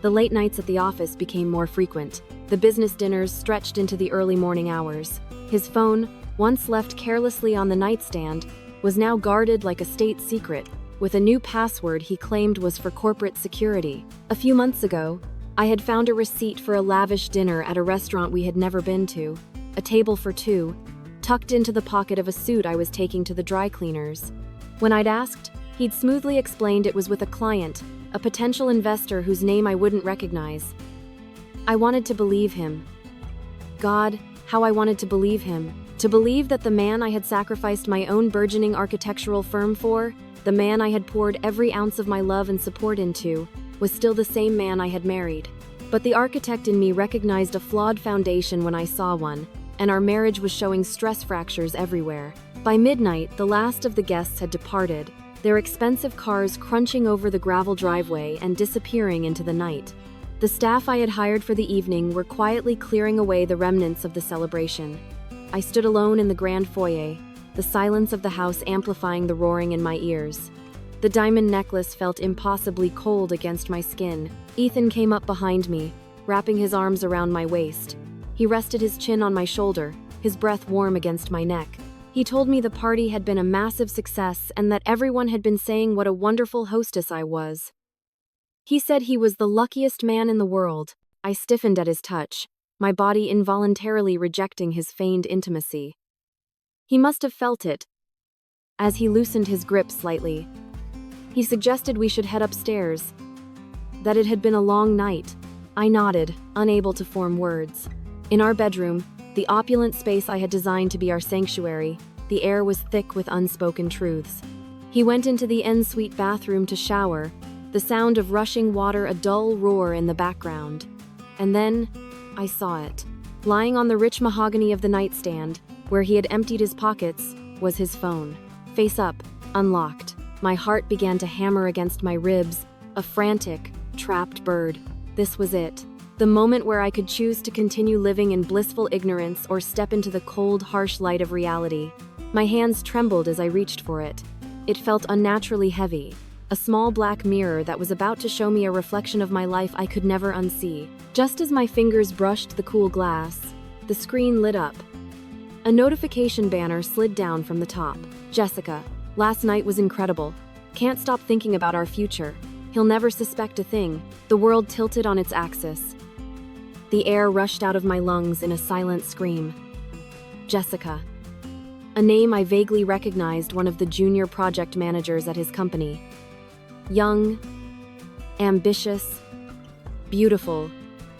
The late nights at the office became more frequent. The business dinners stretched into the early morning hours. His phone, once left carelessly on the nightstand, was now guarded like a state secret, with a new password he claimed was for corporate security. A few months ago, I had found a receipt for a lavish dinner at a restaurant we had never been to, a table for two, tucked into the pocket of a suit I was taking to the dry cleaners. When I'd asked, he'd smoothly explained it was with a client, a potential investor whose name I wouldn't recognize. I wanted to believe him. God, how I wanted to believe him. To believe that the man I had sacrificed my own burgeoning architectural firm for, the man I had poured every ounce of my love and support into, was still the same man I had married. But the architect in me recognized a flawed foundation when I saw one, and our marriage was showing stress fractures everywhere. By midnight, the last of the guests had departed, their expensive cars crunching over the gravel driveway and disappearing into the night. The staff I had hired for the evening were quietly clearing away the remnants of the celebration. I stood alone in the grand foyer, the silence of the house amplifying the roaring in my ears. The diamond necklace felt impossibly cold against my skin. Ethan came up behind me, wrapping his arms around my waist. He rested his chin on my shoulder, his breath warm against my neck. He told me the party had been a massive success and that everyone had been saying what a wonderful hostess I was. He said he was the luckiest man in the world. I stiffened at his touch, my body involuntarily rejecting his feigned intimacy. He must have felt it, as he loosened his grip slightly. He suggested we should head upstairs, that it had been a long night. I nodded, unable to form words. In our bedroom, the opulent space I had designed to be our sanctuary, the air was thick with unspoken truths. He went into the en-suite bathroom to shower, the sound of rushing water a dull roar in the background. And then, I saw it. Lying on the rich mahogany of the nightstand, where he had emptied his pockets, was his phone. Face up, unlocked. My heart began to hammer against my ribs, a frantic, trapped bird. This was it. The moment where I could choose to continue living in blissful ignorance or step into the cold, harsh light of reality. My hands trembled as I reached for it. It felt unnaturally heavy, a small black mirror that was about to show me a reflection of my life I could never unsee. Just as my fingers brushed the cool glass, the screen lit up. A notification banner slid down from the top. Jessica, last night was incredible. Can't stop thinking about our future. He'll never suspect a thing. The world tilted on its axis. The air rushed out of my lungs in a silent scream. Jessica. A name I vaguely recognized, one of the junior project managers at his company. Young, ambitious, beautiful.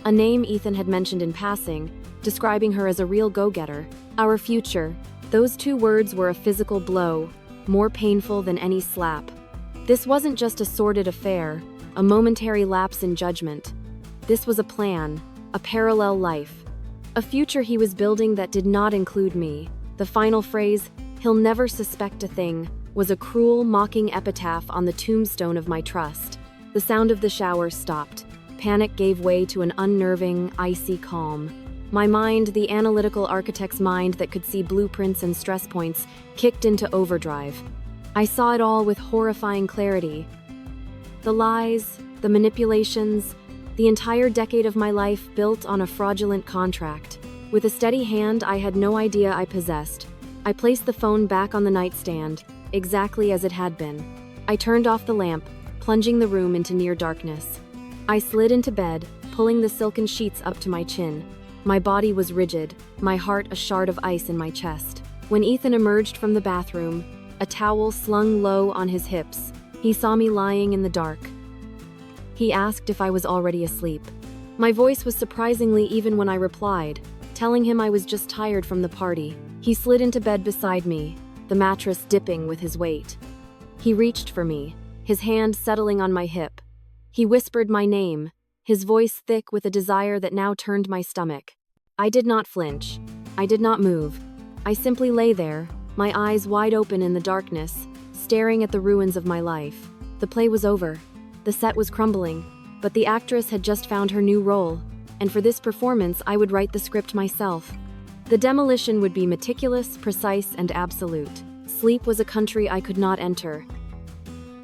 A name Ethan had mentioned in passing, describing her as a real go-getter. Our future. Those two words were a physical blow, more painful than any slap. This wasn't just a sordid affair, a momentary lapse in judgment. This was a plan, a parallel life, a future he was building that did not include me. The final phrase, "He'll never suspect a thing," was a cruel, mocking epitaph on the tombstone of my trust. The sound of the shower stopped. Panic gave way to an unnerving, icy calm. My mind, the analytical architect's mind that could see blueprints and stress points, kicked into overdrive. I saw it all with horrifying clarity. The lies, the manipulations, the entire decade of my life built on a fraudulent contract. With a steady hand I had no idea I possessed, I placed the phone back on the nightstand, exactly as it had been. I turned off the lamp, plunging the room into near darkness. I slid into bed, pulling the silken sheets up to my chin. My body was rigid, my heart a shard of ice in my chest. When Ethan emerged from the bathroom, a towel slung low on his hips, he saw me lying in the dark. He asked if I was already asleep. My voice was surprisingly even when I replied, telling him I was just tired from the party. He slid into bed beside me, the mattress dipping with his weight. He reached for me, his hand settling on my hip. He whispered my name, his voice thick with a desire that now turned my stomach. I did not flinch. I did not move. I simply lay there, my eyes wide open in the darkness, staring at the ruins of my life. The play was over. The set was crumbling, but the actress had just found her new role, and for this performance I would write the script myself. The demolition would be meticulous, precise, and absolute. Sleep was a country I could not enter.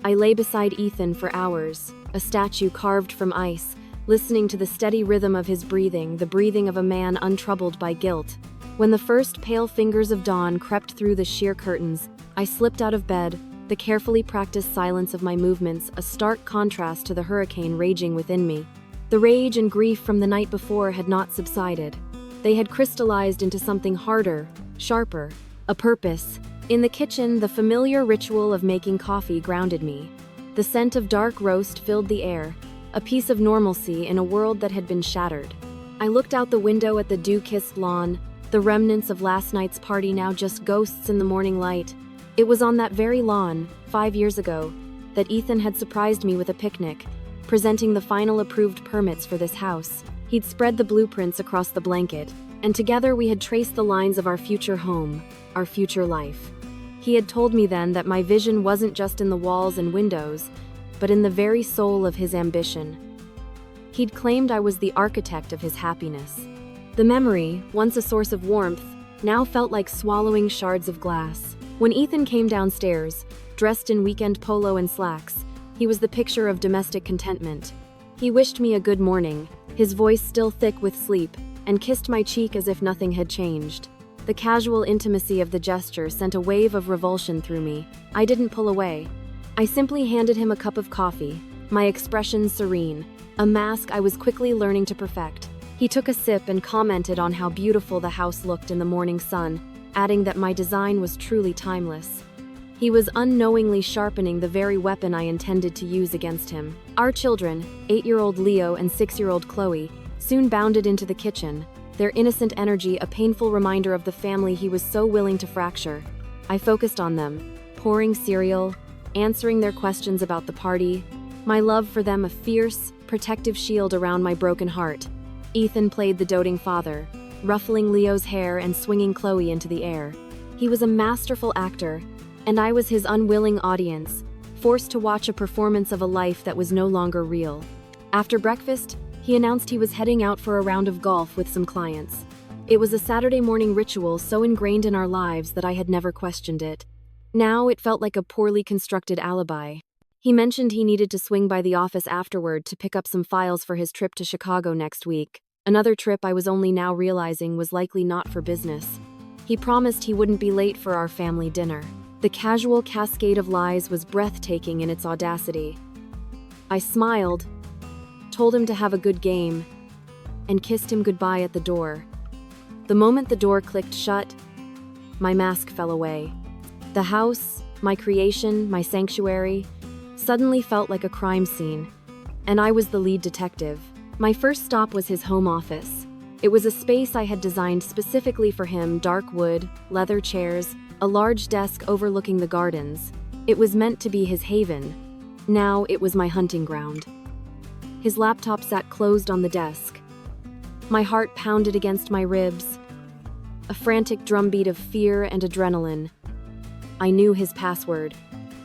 I lay beside Ethan for hours, a statue carved from ice, listening to the steady rhythm of his breathing, the breathing of a man untroubled by guilt. When the first pale fingers of dawn crept through the sheer curtains, I slipped out of bed, the carefully practiced silence of my movements a stark contrast to the hurricane raging within me. The rage and grief from the night before had not subsided. They had crystallized into something harder, sharper, a purpose. In the kitchen, the familiar ritual of making coffee grounded me. The scent of dark roast filled the air, a piece of normalcy in a world that had been shattered. I looked out the window at the dew-kissed lawn, the remnants of last night's party now just ghosts in the morning light. It was on that very lawn, 5 years ago, that Ethan had surprised me with a picnic, presenting the final approved permits for this house. He'd spread the blueprints across the blanket, and together we had traced the lines of our future home, our future life. He had told me then that my vision wasn't just in the walls and windows, but in the very soul of his ambition. He'd claimed I was the architect of his happiness. The memory, once a source of warmth, now felt like swallowing shards of glass. When Ethan came downstairs, dressed in weekend polo and slacks, he was the picture of domestic contentment. He wished me a good morning, his voice still thick with sleep, and kissed my cheek as if nothing had changed. The casual intimacy of the gesture sent a wave of revulsion through me. I didn't pull away. I simply handed him a cup of coffee, my expression serene, a mask I was quickly learning to perfect. He took a sip and commented on how beautiful the house looked in the morning sun, adding that my design was truly timeless. He was unknowingly sharpening the very weapon I intended to use against him. Our children, 8-year-old Leo and 6-year-old Chloe, soon bounded into the kitchen, their innocent energy a painful reminder of the family he was so willing to fracture. I focused on them, pouring cereal, answering their questions about the party, my love for them a fierce, protective shield around my broken heart. Ethan played the doting father, ruffling Leo's hair and swinging Chloe into the air. He was a masterful actor, and I was his unwilling audience, forced to watch a performance of a life that was no longer real. After breakfast, he announced he was heading out for a round of golf with some clients. It was a Saturday morning ritual so ingrained in our lives that I had never questioned it. Now it felt like a poorly constructed alibi. He mentioned he needed to swing by the office afterward to pick up some files for his trip to Chicago next week, another trip I was only now realizing was likely not for business. He promised he wouldn't be late for our family dinner. The casual cascade of lies was breathtaking in its audacity. I smiled, told him to have a good game, and kissed him goodbye at the door. The moment the door clicked shut, my mask fell away. The house, my creation, my sanctuary, suddenly felt like a crime scene, and I was the lead detective. My first stop was his home office. It was a space I had designed specifically for him: dark wood, leather chairs, a large desk overlooking the gardens. It was meant to be his haven. Now it was my hunting ground. His laptop sat closed on the desk. My heart pounded against my ribs, a frantic drumbeat of fear and adrenaline. I knew his password,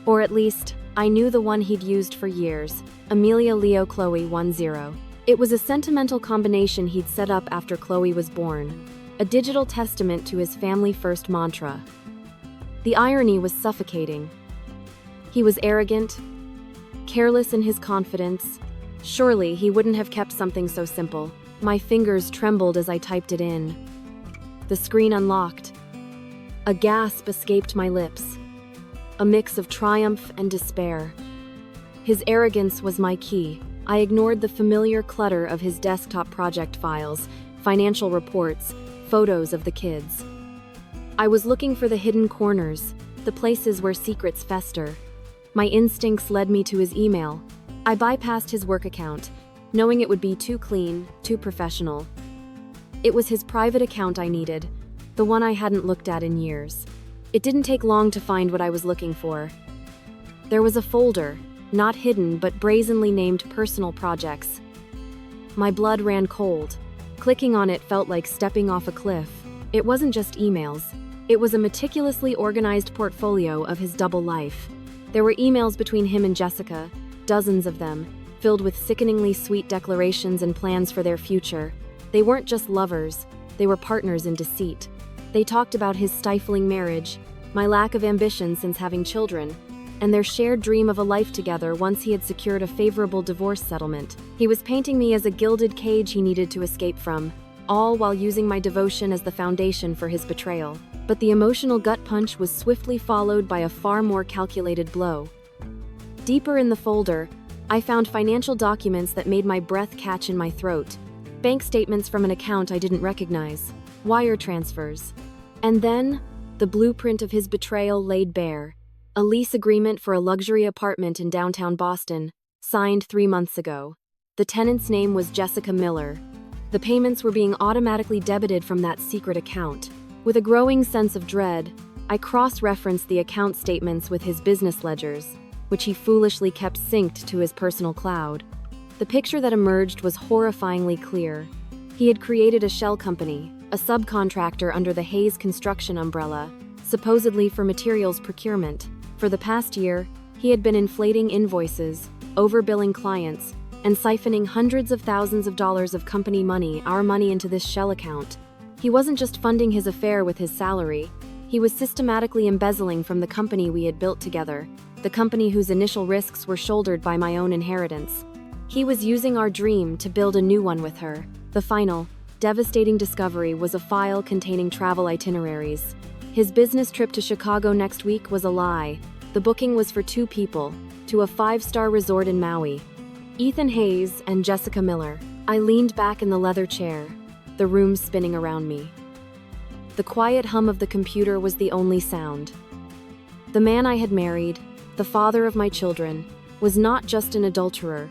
or at least, I knew the one he'd used for years: Amelia Leo Chloe 10. It was a sentimental combination he'd set up after Chloe was born, a digital testament to his family-first mantra. The irony was suffocating. He was arrogant, careless in his confidence. Surely he wouldn't have kept something so simple. My fingers trembled as I typed it in. The screen unlocked. A gasp escaped my lips, a mix of triumph and despair. His arrogance was my key. I ignored the familiar clutter of his desktop project files, financial reports, photos of the kids. I was looking for the hidden corners, the places where secrets fester. My instincts led me to his email. I bypassed his work account, knowing it would be too clean, too professional. It was his private account I needed, the one I hadn't looked at in years. It didn't take long to find what I was looking for. There was a folder, not hidden but brazenly named personal projects. My blood ran cold. Clicking on it felt like stepping off a cliff. It wasn't just emails. It was a meticulously organized portfolio of his double life. There were emails between him and Jessica, dozens of them, filled with sickeningly sweet declarations and plans for their future. They weren't just lovers, they were partners in deceit. They talked about his stifling marriage, my lack of ambition since having children, and their shared dream of a life together once he had secured a favorable divorce settlement. He was painting me as a gilded cage he needed to escape from, all while using my devotion as the foundation for his betrayal. But the emotional gut punch was swiftly followed by a far more calculated blow. Deeper in the folder, I found financial documents that made my breath catch in my throat. Bank statements from an account I didn't recognize, wire transfers. And then, the blueprint of his betrayal laid bare. A lease agreement for a luxury apartment in downtown Boston, signed 3 months ago. The tenant's name was Jessica Miller. The payments were being automatically debited from that secret account. With a growing sense of dread, I cross-referenced the account statements with his business ledgers, which he foolishly kept synced to his personal cloud. The picture that emerged was horrifyingly clear. He had created a shell company, a subcontractor under the Hayes Construction umbrella, supposedly for materials procurement. For the past year, he had been inflating invoices, overbilling clients, and siphoning hundreds of thousands of dollars of company money, our money, into this shell account. He wasn't just funding his affair with his salary, he was systematically embezzling from the company we had built together, the company whose initial risks were shouldered by my own inheritance. He was using our dream to build a new one with her. The final, devastating discovery was a file containing travel itineraries. His business trip to Chicago next week was a lie. The booking was for 2 people, to a 5-star resort in Maui. Ethan Hayes and Jessica Miller. I leaned back in the leather chair, the room spinning around me. The quiet hum of the computer was the only sound. The man I had married, the father of my children, was not just an adulterer.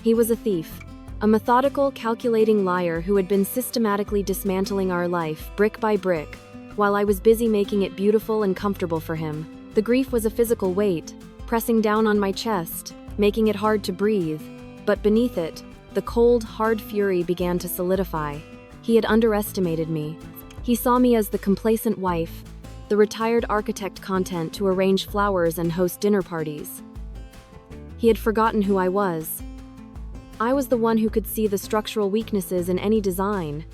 He was a thief, a methodical, calculating liar who had been systematically dismantling our life, brick by brick, while I was busy making it beautiful and comfortable for him. The grief was a physical weight, pressing down on my chest, making it hard to breathe. But beneath it, the cold, hard fury began to solidify. He had underestimated me. He saw me as the complacent wife, the retired architect content to arrange flowers and host dinner parties. He had forgotten who I was. I was the one who could see the structural weaknesses in any design.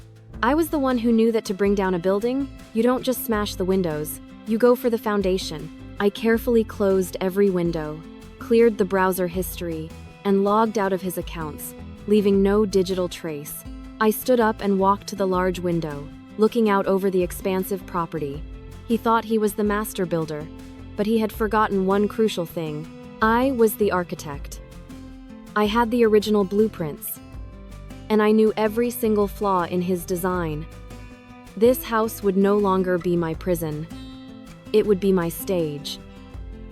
I was the one who knew that to bring down a building, you don't just smash the windows, you go for the foundation. I carefully closed every window, cleared the browser history, and logged out of his accounts, leaving no digital trace. I stood up and walked to the large window, looking out over the expansive property. He thought he was the master builder, but he had forgotten one crucial thing. I was the architect. I had the original blueprints, and I knew every single flaw in his design. This house would no longer be my prison. It would be my stage.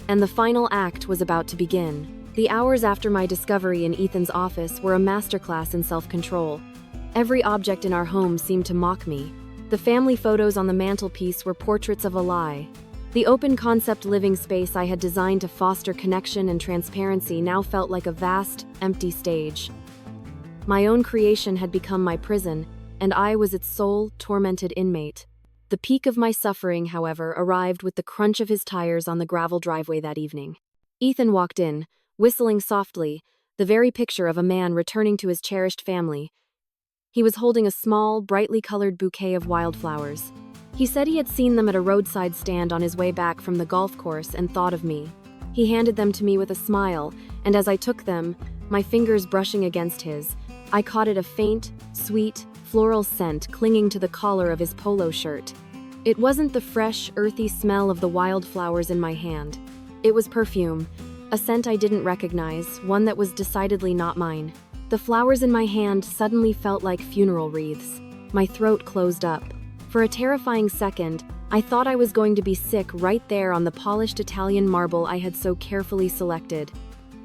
And the final act was about to begin. The hours after my discovery in Ethan's office were a masterclass in self-control. Every object in our home seemed to mock me. The family photos on the mantelpiece were portraits of a lie. The open-concept living space I had designed to foster connection and transparency now felt like a vast, empty stage. My own creation had become my prison, and I was its sole, tormented inmate. The peak of my suffering, however, arrived with the crunch of his tires on the gravel driveway that evening. Ethan walked in, whistling softly, the very picture of a man returning to his cherished family. He was holding a small, brightly colored bouquet of wildflowers. He said he had seen them at a roadside stand on his way back from the golf course and thought of me. He handed them to me with a smile, and as I took them, my fingers brushing against his, I caught a faint, sweet, floral scent clinging to the collar of his polo shirt. It wasn't the fresh, earthy smell of the wildflowers in my hand. It was perfume, A scent I didn't recognize, one that was decidedly not mine. The flowers in my hand suddenly felt like funeral wreaths. My throat closed up. For a terrifying second, I thought I was going to be sick right there on the polished Italian marble I had so carefully selected.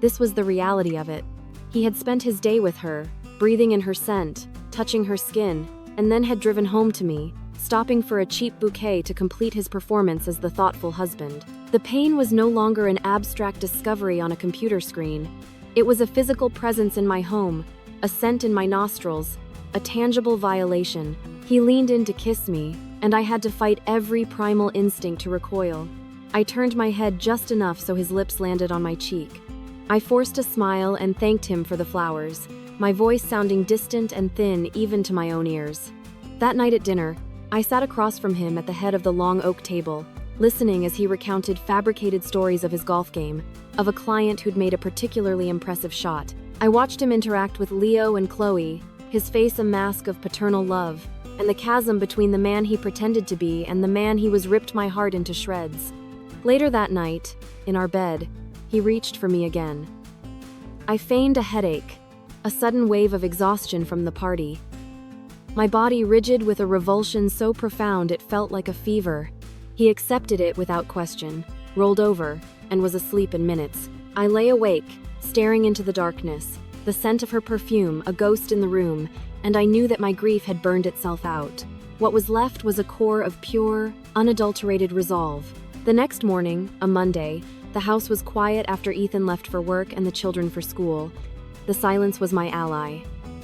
This was the reality of it. He had spent his day with her, breathing in her scent, touching her skin, and then had driven home to me, stopping for a cheap bouquet to complete his performance as the thoughtful husband. The pain was no longer an abstract discovery on a computer screen. It was a physical presence in my home, a scent in my nostrils, a tangible violation. He leaned in to kiss me, and I had to fight every primal instinct to recoil. I turned my head just enough so his lips landed on my cheek. I forced a smile and thanked him for the flowers, my voice sounding distant and thin even to my own ears. That night at dinner, I sat across from him at the head of the long oak table, listening as he recounted fabricated stories of his golf game, of a client who'd made a particularly impressive shot. I watched him interact with Leo and Chloe, his face a mask of paternal love, and the chasm between the man he pretended to be and the man he was ripped my heart into shreds. Later that night, in our bed, he reached for me again. I feigned a headache, a sudden wave of exhaustion from the party. My body rigid with a revulsion so profound it felt like a fever. He accepted it without question, rolled over, and was asleep in minutes. I lay awake, staring into the darkness, the scent of her perfume, a ghost in the room, and I knew that my grief had burned itself out. What was left was a core of pure, unadulterated resolve. The next morning, a Monday, the house was quiet after Ethan left for work and the children for school. The silence was my ally.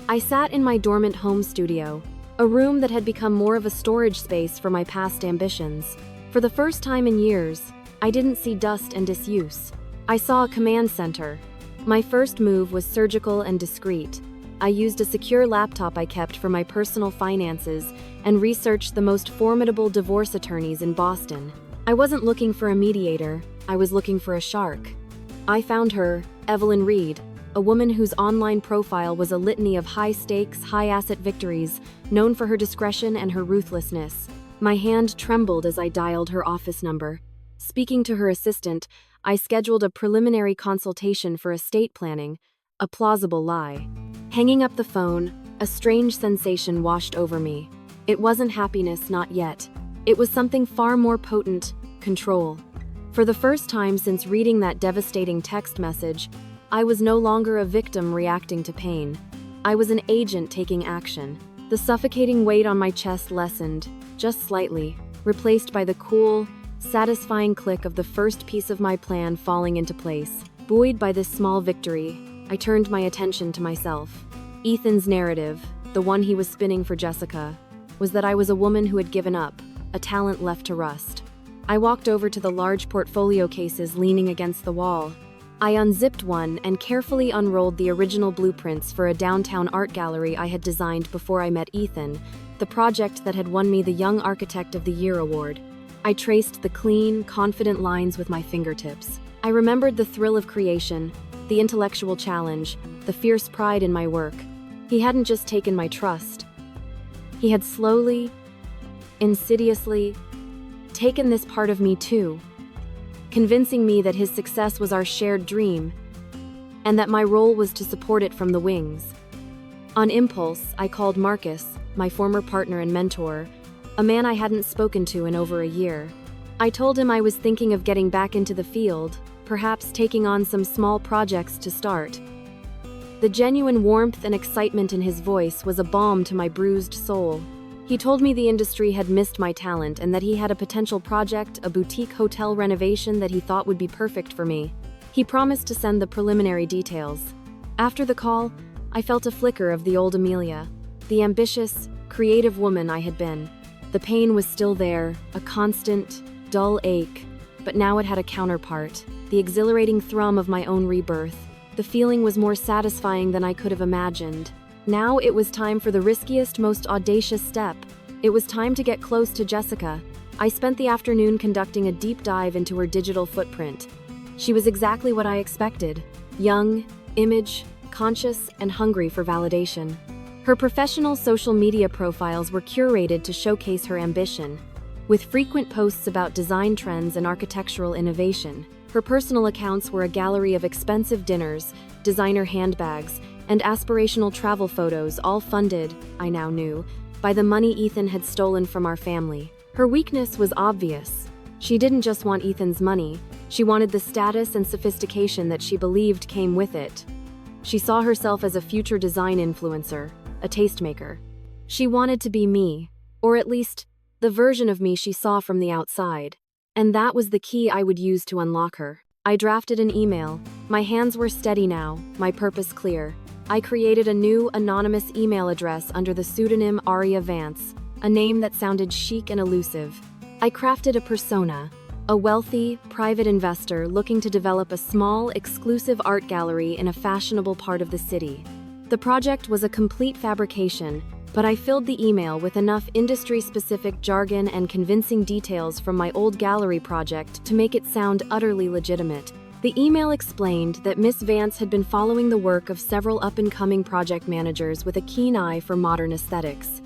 I sat in my dormant home studio, a room that had become more of a storage space for my past ambitions. For the first time in years, I didn't see dust and disuse. I saw a command center. My first move was surgical and discreet. I used a secure laptop I kept for my personal finances and researched the most formidable divorce attorneys in Boston. I wasn't looking for a mediator, I was looking for a shark. I found her, Evelyn Reed, a woman whose online profile was a litany of high-stakes, high-asset victories, known for her discretion and her ruthlessness. My hand trembled as I dialed her office number. Speaking to her assistant, I scheduled a preliminary consultation for estate planning, a plausible lie. Hanging up the phone, a strange sensation washed over me. It wasn't happiness, not yet. It was something far more potent, control. For the first time since reading that devastating text message, I was no longer a victim reacting to pain. I was an agent taking action. The suffocating weight on my chest lessened, just slightly, replaced by the cool, satisfying click of the first piece of my plan falling into place. Buoyed by this small victory, I turned my attention to myself. Ethan's narrative, the one he was spinning for Jessica, was that I was a woman who had given up, a talent left to rust. I walked over to the large portfolio cases leaning against the wall. I unzipped one and carefully unrolled the original blueprints for a downtown art gallery I had designed before I met Ethan, the project that had won me the Young Architect of the Year award. I traced the clean, confident lines with my fingertips. I remembered the thrill of creation, the intellectual challenge, the fierce pride in my work. He hadn't just taken my trust. He had slowly, insidiously, taken this part of me too, convincing me that his success was our shared dream, and that my role was to support it from the wings. On impulse, I called Marcus, my former partner and mentor, a man I hadn't spoken to in over a year. I told him I was thinking of getting back into the field, perhaps taking on some small projects to start. The genuine warmth and excitement in his voice was a balm to my bruised soul. He told me the industry had missed my talent and that he had a potential project, a boutique hotel renovation that he thought would be perfect for me. He promised to send the preliminary details. After the call, I felt a flicker of the old Amelia, the ambitious, creative woman I had been. The pain was still there, a constant, dull ache, but now it had a counterpart, the exhilarating thrum of my own rebirth. The feeling was more satisfying than I could have imagined. Now it was time for the riskiest, most audacious step. It was time to get close to Jessica. I spent the afternoon conducting a deep dive into her digital footprint. She was exactly what I expected: young, image, conscious, and hungry for validation. Her professional social media profiles were curated to showcase her ambition, with frequent posts about design trends and architectural innovation. Her personal accounts were a gallery of expensive dinners, designer handbags, and aspirational travel photos, all funded, I now knew, by the money Ethan had stolen from our family. Her weakness was obvious. She didn't just want Ethan's money, she wanted the status and sophistication that she believed came with it. She saw herself as a future design influencer, a tastemaker. She wanted to be me, or at least, the version of me she saw from the outside. And that was the key I would use to unlock her. I drafted an email. My hands were steady now, my purpose clear. I created a new, anonymous email address under the pseudonym Aria Vance, a name that sounded chic and elusive. I crafted a persona, a wealthy, private investor looking to develop a small, exclusive art gallery in a fashionable part of the city. The project was a complete fabrication, but I filled the email with enough industry-specific jargon and convincing details from my old gallery project to make it sound utterly legitimate. The email explained that Miss Vance had been following the work of several up-and-coming project managers with a keen eye for modern aesthetics.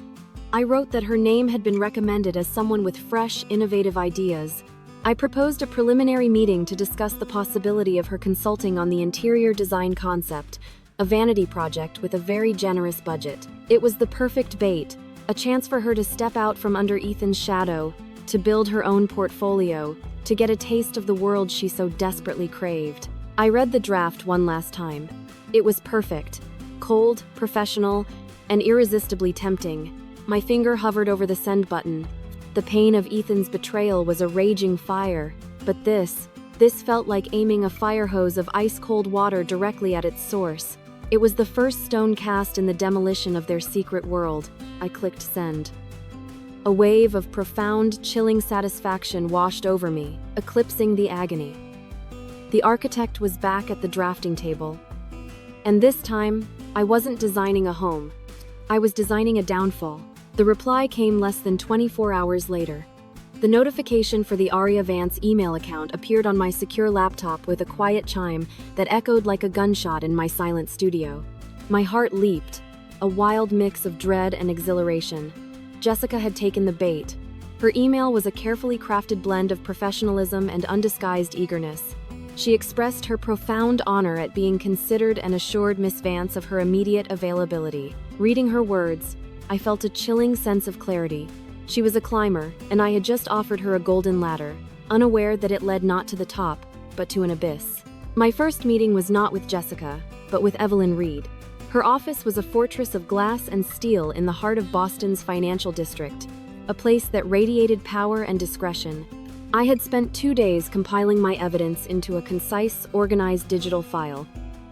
I wrote that her name had been recommended as someone with fresh, innovative ideas. I proposed a preliminary meeting to discuss the possibility of her consulting on the interior design concept, a vanity project with a very generous budget. It was the perfect bait, a chance for her to step out from under Ethan's shadow, to build her own portfolio, to get a taste of the world she so desperately craved. I read the draft one last time. It was perfect, cold, professional, and irresistibly tempting. My finger hovered over the send button. The pain of Ethan's betrayal was a raging fire, but this felt like aiming a fire hose of ice-cold water directly at its source. It was the first stone cast in the demolition of their secret world. I clicked send. A wave of profound, chilling satisfaction washed over me, eclipsing the agony. The architect was back at the drafting table. And this time, I wasn't designing a home. I was designing a downfall. The reply came less than 24 hours later. The notification for the Aria Vance email account appeared on my secure laptop with a quiet chime that echoed like a gunshot in my silent studio. My heart leaped, a wild mix of dread and exhilaration. Jessica had taken the bait. Her email was a carefully crafted blend of professionalism and undisguised eagerness. She expressed her profound honor at being considered and assured Miss Vance of her immediate availability. Reading her words, I felt a chilling sense of clarity. She was a climber, and I had just offered her a golden ladder, unaware that it led not to the top, but to an abyss. My first meeting was not with Jessica, but with Evelyn Reed. Her office was a fortress of glass and steel in the heart of Boston's financial district, a place that radiated power and discretion. I had spent 2 days compiling my evidence into a concise, organized digital file.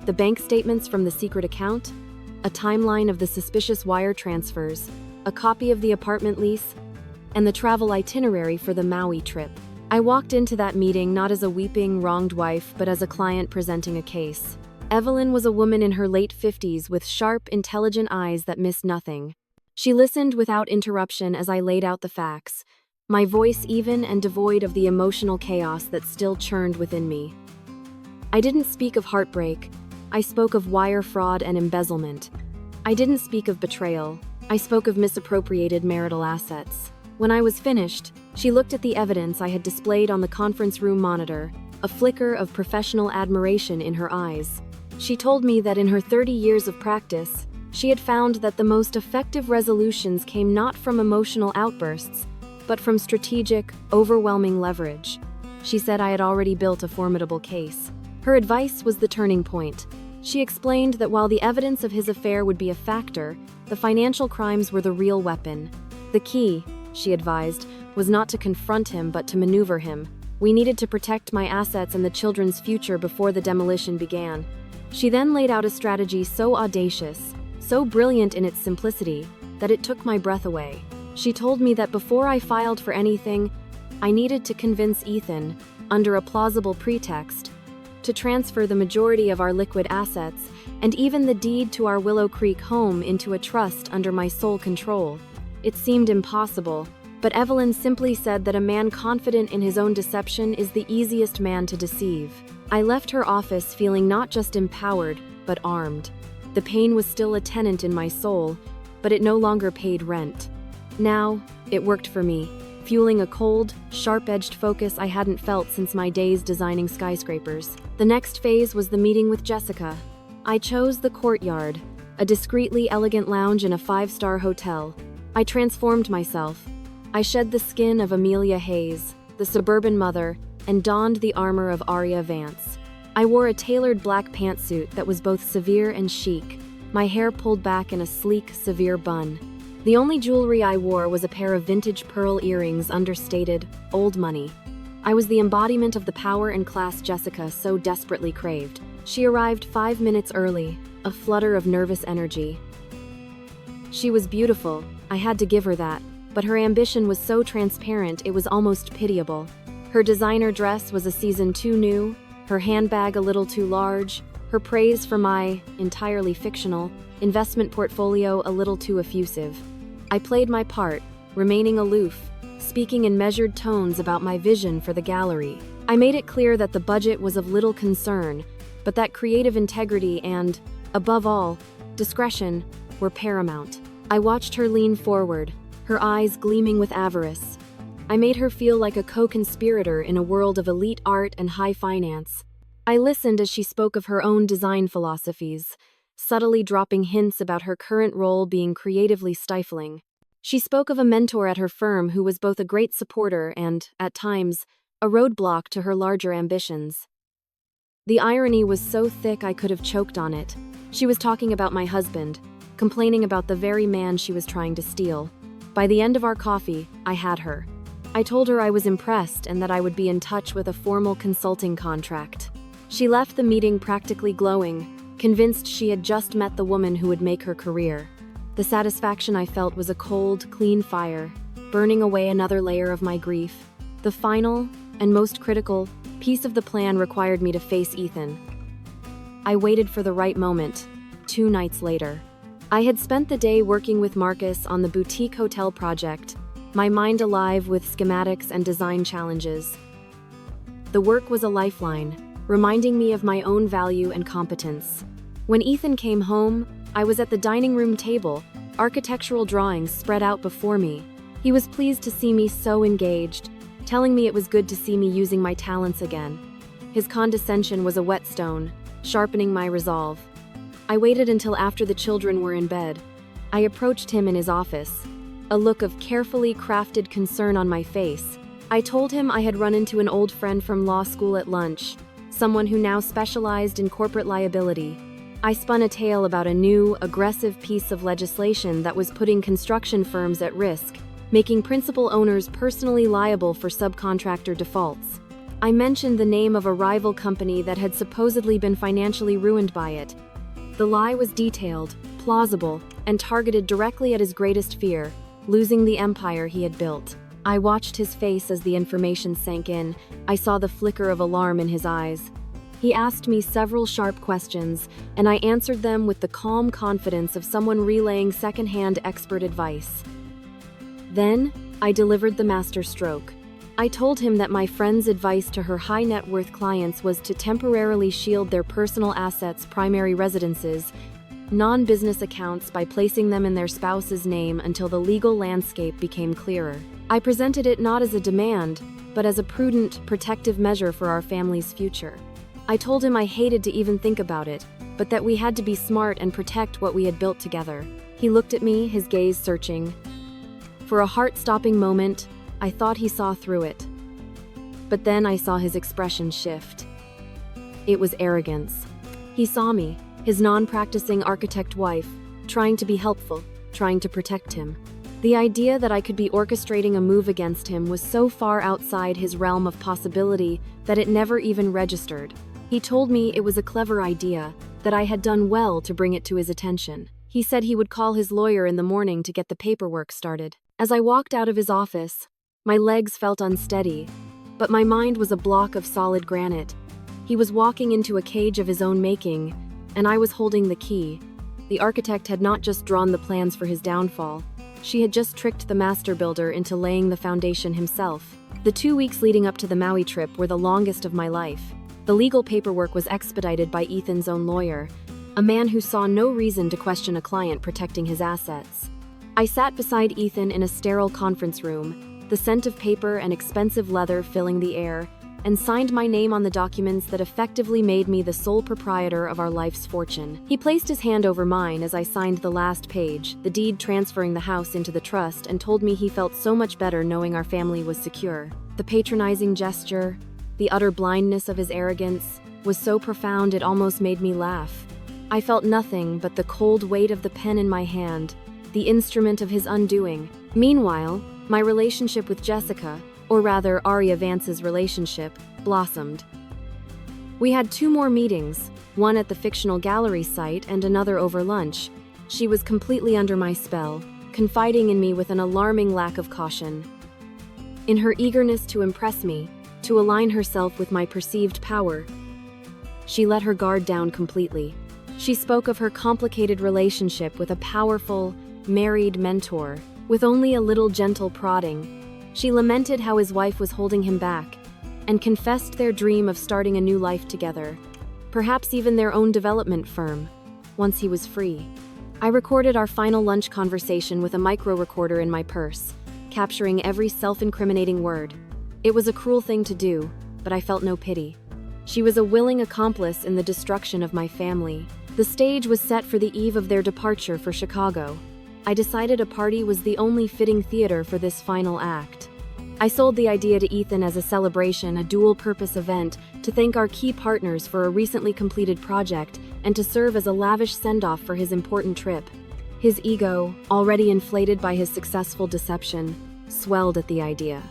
The bank statements from the secret account, a timeline of the suspicious wire transfers, a copy of the apartment lease, and the travel itinerary for the Maui trip. I walked into that meeting not as a weeping, wronged wife, but as a client presenting a case. Evelyn was a woman in her late 50s with sharp, intelligent eyes that missed nothing. She listened without interruption as I laid out the facts, my voice even and devoid of the emotional chaos that still churned within me. I didn't speak of heartbreak. I spoke of wire fraud and embezzlement. I didn't speak of betrayal. I spoke of misappropriated marital assets. When I was finished, she looked at the evidence I had displayed on the conference room monitor, a flicker of professional admiration in her eyes. She told me that in her 30 years of practice, she had found that the most effective resolutions came not from emotional outbursts, but from strategic, overwhelming leverage. She said I had already built a formidable case. Her advice was the turning point. She explained that while the evidence of his affair would be a factor, the financial crimes were the real weapon. The key, she advised, was not to confront him but to maneuver him. We needed to protect my assets and the children's future before the demolition began. She then laid out a strategy so audacious, so brilliant in its simplicity, that it took my breath away. She told me that before I filed for anything, I needed to convince Ethan, under a plausible pretext, to transfer the majority of our liquid assets and even the deed to our Willow Creek home into a trust under my sole control. It seemed impossible, but Evelyn simply said that a man confident in his own deception is the easiest man to deceive. I left her office feeling not just empowered, but armed. The pain was still a tenant in my soul, but it no longer paid rent. Now, it worked for me. fueling a cold, sharp-edged focus I hadn't felt since my days designing skyscrapers. The next phase was the meeting with Jessica. I chose the Courtyard, a discreetly elegant lounge in a 5-star hotel. I transformed myself. I shed the skin of Amelia Hayes, the suburban mother, and donned the armor of Aria Vance. I wore a tailored black pantsuit that was both severe and chic, my hair pulled back in a sleek, severe bun. The only jewelry I wore was a pair of vintage pearl earrings understated, old money. I was the embodiment of the power and class Jessica so desperately craved. She arrived 5 minutes early, a flutter of nervous energy. She was beautiful, I had to give her that, but her ambition was so transparent it was almost pitiable. Her designer dress was a season too new, her handbag a little too large, her praise for my, entirely fictional, investment portfolio a little too effusive. I played my part, remaining aloof, speaking in measured tones about my vision for the gallery. I made it clear that the budget was of little concern, but that creative integrity and, above all, discretion were paramount. I watched her lean forward, her eyes gleaming with avarice. I made her feel like a co-conspirator in a world of elite art and high finance. I listened as she spoke of her own design philosophies, subtly dropping hints about her current role being creatively stifling. She spoke of a mentor at her firm who was both a great supporter and, at times, a roadblock to her larger ambitions. The irony was so thick I could have choked on it. She was talking about my husband, complaining about the very man she was trying to steal. By the end of our coffee, I had her. I told her I was impressed and that I would be in touch with a formal consulting contract. She left the meeting practically glowing, convinced she had just met the woman who would make her career. The satisfaction I felt was a cold, clean fire, burning away another layer of my grief. The final, and most critical, piece of the plan required me to face Ethan. I waited for the right moment, 2 nights later. I had spent the day working with Marcus on the boutique hotel project, my mind alive with schematics and design challenges. The work was a lifeline, reminding me of my own value and competence. When Ethan came home, I was at the dining room table, architectural drawings spread out before me. He was pleased to see me so engaged, telling me it was good to see me using my talents again. His condescension was a whetstone, sharpening my resolve. I waited until after the children were in bed. I approached him in his office, a look of carefully crafted concern on my face. I told him I had run into an old friend from law school at lunch, someone who now specialized in corporate liability. I spun a tale about a new, aggressive piece of legislation that was putting construction firms at risk, making principal owners personally liable for subcontractor defaults. I mentioned the name of a rival company that had supposedly been financially ruined by it. The lie was detailed, plausible, and targeted directly at his greatest fear, losing the empire he had built. I watched his face as the information sank in. I saw the flicker of alarm in his eyes. He asked me several sharp questions, and I answered them with the calm confidence of someone relaying second-hand expert advice. Then, I delivered the masterstroke. I told him that my friend's advice to her high-net-worth clients was to temporarily shield their personal assets' primary residences, non-business accounts, by placing them in their spouse's name until the legal landscape became clearer. I presented it not as a demand, but as a prudent, protective measure for our family's future. I told him I hated to even think about it, but that we had to be smart and protect what we had built together. He looked at me, his gaze searching. For a heart-stopping moment, I thought he saw through it. But then I saw his expression shift. It was arrogance. He saw me, his non-practicing architect wife, trying to be helpful, trying to protect him. The idea that I could be orchestrating a move against him was so far outside his realm of possibility that it never even registered. He told me it was a clever idea, that I had done well to bring it to his attention. He said he would call his lawyer in the morning to get the paperwork started. As I walked out of his office, my legs felt unsteady, but my mind was a block of solid granite. He was walking into a cage of his own making, and I was holding the key. The architect had not just drawn the plans for his downfall, she had just tricked the master builder into laying the foundation himself. The 2 weeks leading up to the Maui trip were the longest of my life. The legal paperwork was expedited by Ethan's own lawyer, a man who saw no reason to question a client protecting his assets. I sat beside Ethan in a sterile conference room, the scent of paper and expensive leather filling the air, and signed my name on the documents that effectively made me the sole proprietor of our life's fortune. He placed his hand over mine as I signed the last page, the deed transferring the house into the trust, and told me he felt so much better knowing our family was secure. The patronizing gesture, the utter blindness of his arrogance, was so profound it almost made me laugh. I felt nothing but the cold weight of the pen in my hand, the instrument of his undoing. Meanwhile, my relationship with Jessica, or rather Arya Vance's relationship, blossomed. We had 2 more meetings, one at the fictional gallery site and another over lunch. She was completely under my spell, confiding in me with an alarming lack of caution. In her eagerness to impress me, to align herself with my perceived power, she let her guard down completely. She spoke of her complicated relationship with a powerful, married mentor, with only a little gentle prodding. She lamented how his wife was holding him back, and confessed their dream of starting a new life together, perhaps even their own development firm, once he was free. I recorded our final lunch conversation with a micro-recorder in my purse, capturing every self-incriminating word. It was a cruel thing to do, but I felt no pity. She was a willing accomplice in the destruction of my family. The stage was set for the eve of their departure for Chicago. I decided a party was the only fitting theater for this final act. I sold the idea to Ethan as a celebration, a dual-purpose event, to thank our key partners for a recently completed project and to serve as a lavish send-off for his important trip. His ego, already inflated by his successful deception, swelled at the idea.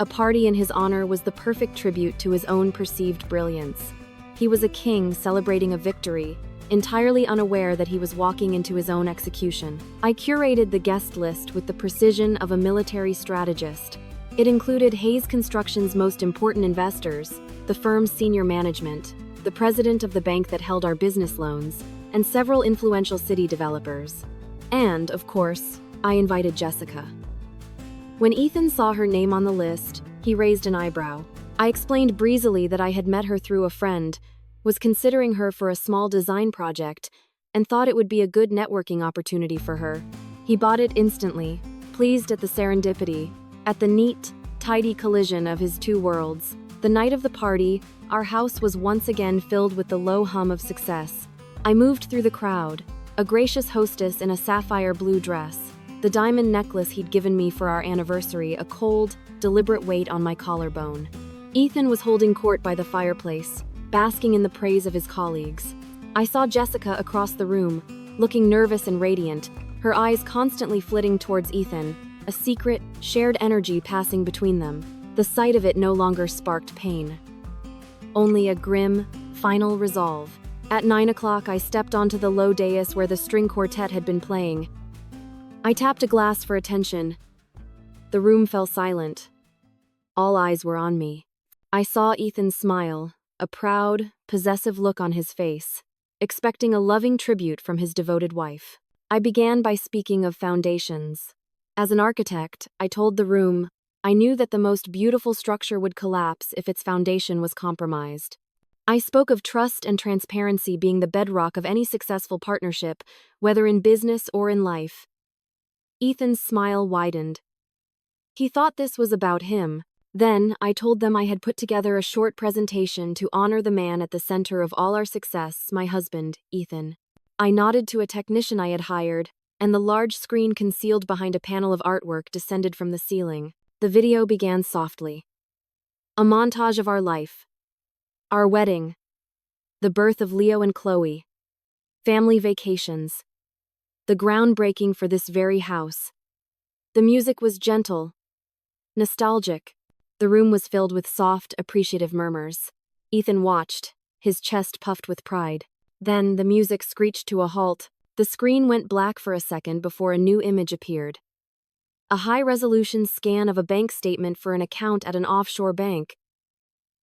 A party in his honor was the perfect tribute to his own perceived brilliance. He was a king celebrating a victory, entirely unaware that he was walking into his own execution. I curated the guest list with the precision of a military strategist. It included Hayes Construction's most important investors, the firm's senior management, the president of the bank that held our business loans, and several influential city developers. And, of course, I invited Jessica. When Ethan saw her name on the list, he raised an eyebrow. I explained breezily that I had met her through a friend, was considering her for a small design project, and thought it would be a good networking opportunity for her. He bought it instantly, pleased at the serendipity, at the neat, tidy collision of his 2 worlds. The night of the party, our house was once again filled with the low hum of success. I moved through the crowd, a gracious hostess in a sapphire blue dress, the diamond necklace he'd given me for our anniversary a cold, deliberate weight on my collarbone. Ethan was holding court by the fireplace, basking in the praise of his colleagues. I saw Jessica across the room, looking nervous and radiant, her eyes constantly flitting towards Ethan, a secret, shared energy passing between them. The sight of it no longer sparked pain. Only a grim, final resolve. At 9 o'clock, I stepped onto the low dais where the string quartet had been playing. I tapped a glass for attention. The room fell silent. All eyes were on me. I saw Ethan smile, a proud, possessive look on his face, expecting a loving tribute from his devoted wife. I began by speaking of foundations. As an architect, I told the room, I knew that the most beautiful structure would collapse if its foundation was compromised. I spoke of trust and transparency being the bedrock of any successful partnership, whether in business or in life. Ethan's smile widened. He thought this was about him. Then, I told them I had put together a short presentation to honor the man at the center of all our success, my husband, Ethan. I nodded to a technician I had hired, and the large screen concealed behind a panel of artwork descended from the ceiling. The video began softly. A montage of our life. Our wedding. The birth of Leo and Chloe. Family vacations. The groundbreaking for this very house. The music was gentle, nostalgic. The room was filled with soft, appreciative murmurs. Ethan watched, his chest puffed with pride. Then the music screeched to a halt. The screen went black for a second before a new image appeared. A high-resolution scan of a bank statement for an account at an offshore bank.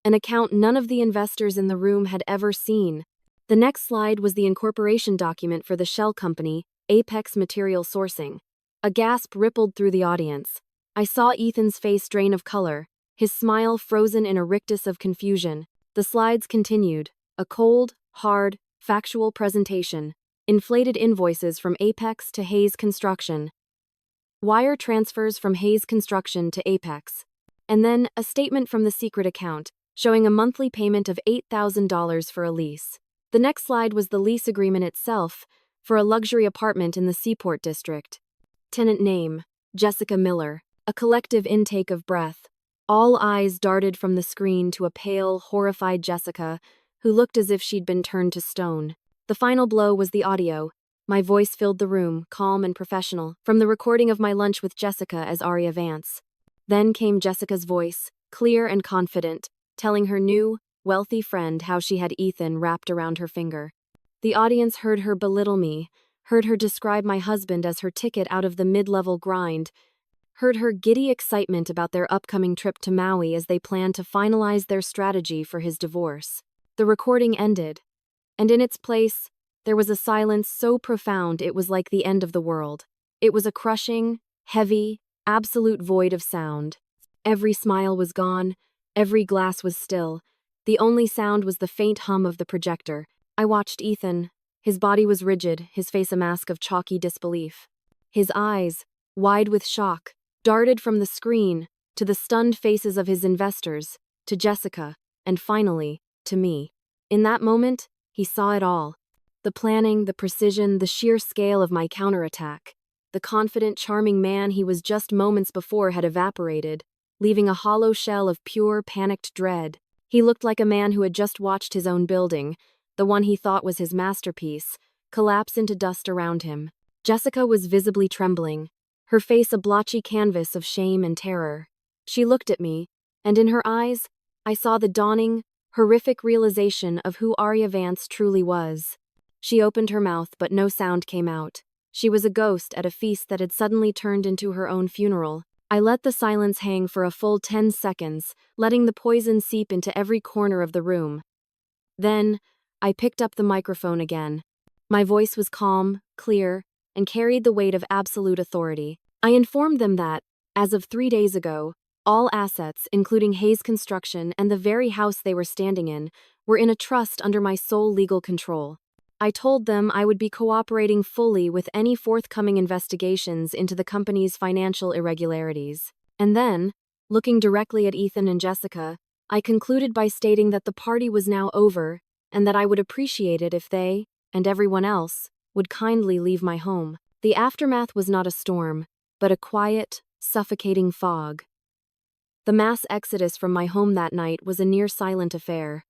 An account none of the investors in the room had ever seen. The next slide was the incorporation document for the shell company, Apex Material Sourcing. A gasp rippled through the audience. I saw Ethan's face drain of color, his smile frozen in a rictus of confusion. The slides continued, a cold, hard, factual presentation, inflated invoices from Apex to Hayes Construction. wire transfers from Hayes Construction to Apex, and then a statement from the secret account showing a monthly payment of $8,000 for a lease. The next slide was the lease agreement itself for a luxury apartment in the Seaport District. Tenant name, Jessica Miller. A collective intake of breath. All eyes darted from the screen to a pale, horrified Jessica, who looked as if she'd been turned to stone. The final blow was the audio. My voice filled the room, calm and professional, from the recording of my lunch with Jessica as Aria Vance. Then came Jessica's voice, clear and confident, telling her new, wealthy friend how she had Ethan wrapped around her finger. The audience heard her belittle me, heard her describe my husband as her ticket out of the mid-level grind, heard her giddy excitement about their upcoming trip to Maui as they planned to finalize their strategy for his divorce. The recording ended, and in its place, there was a silence so profound it was like the end of the world. It was a crushing, heavy, absolute void of sound. Every smile was gone, every glass was still. The only sound was the faint hum of the projector. I watched Ethan. His body was rigid, his face a mask of chalky disbelief. His eyes, wide with shock, darted from the screen to the stunned faces of his investors, to Jessica, and finally, to me. In that moment, he saw it all. The planning, the precision, the sheer scale of my counterattack. The confident, charming man he was just moments before had evaporated, leaving a hollow shell of pure, panicked dread. He looked like a man who had just watched his own building, the one he thought was his masterpiece, collapse into dust around him. Jessica was visibly trembling, her face a blotchy canvas of shame and terror. She looked at me, and in her eyes, I saw the dawning, horrific realization of who Aria Vance truly was. She opened her mouth, but no sound came out. She was a ghost at a feast that had suddenly turned into her own funeral. I let the silence hang for a full 10 seconds, letting the poison seep into every corner of the room. Then, I picked up the microphone again. My voice was calm, clear, and carried the weight of absolute authority. I informed them that, as of 3 days ago, all assets, including Hayes Construction and the very house they were standing in, were in a trust under my sole legal control. I told them I would be cooperating fully with any forthcoming investigations into the company's financial irregularities. And then, looking directly at Ethan and Jessica, I concluded by stating that the party was now over and that I would appreciate it if they, and everyone else, would kindly leave my home. The aftermath was not a storm, but a quiet, suffocating fog. The mass exodus from my home that night was a near-silent affair.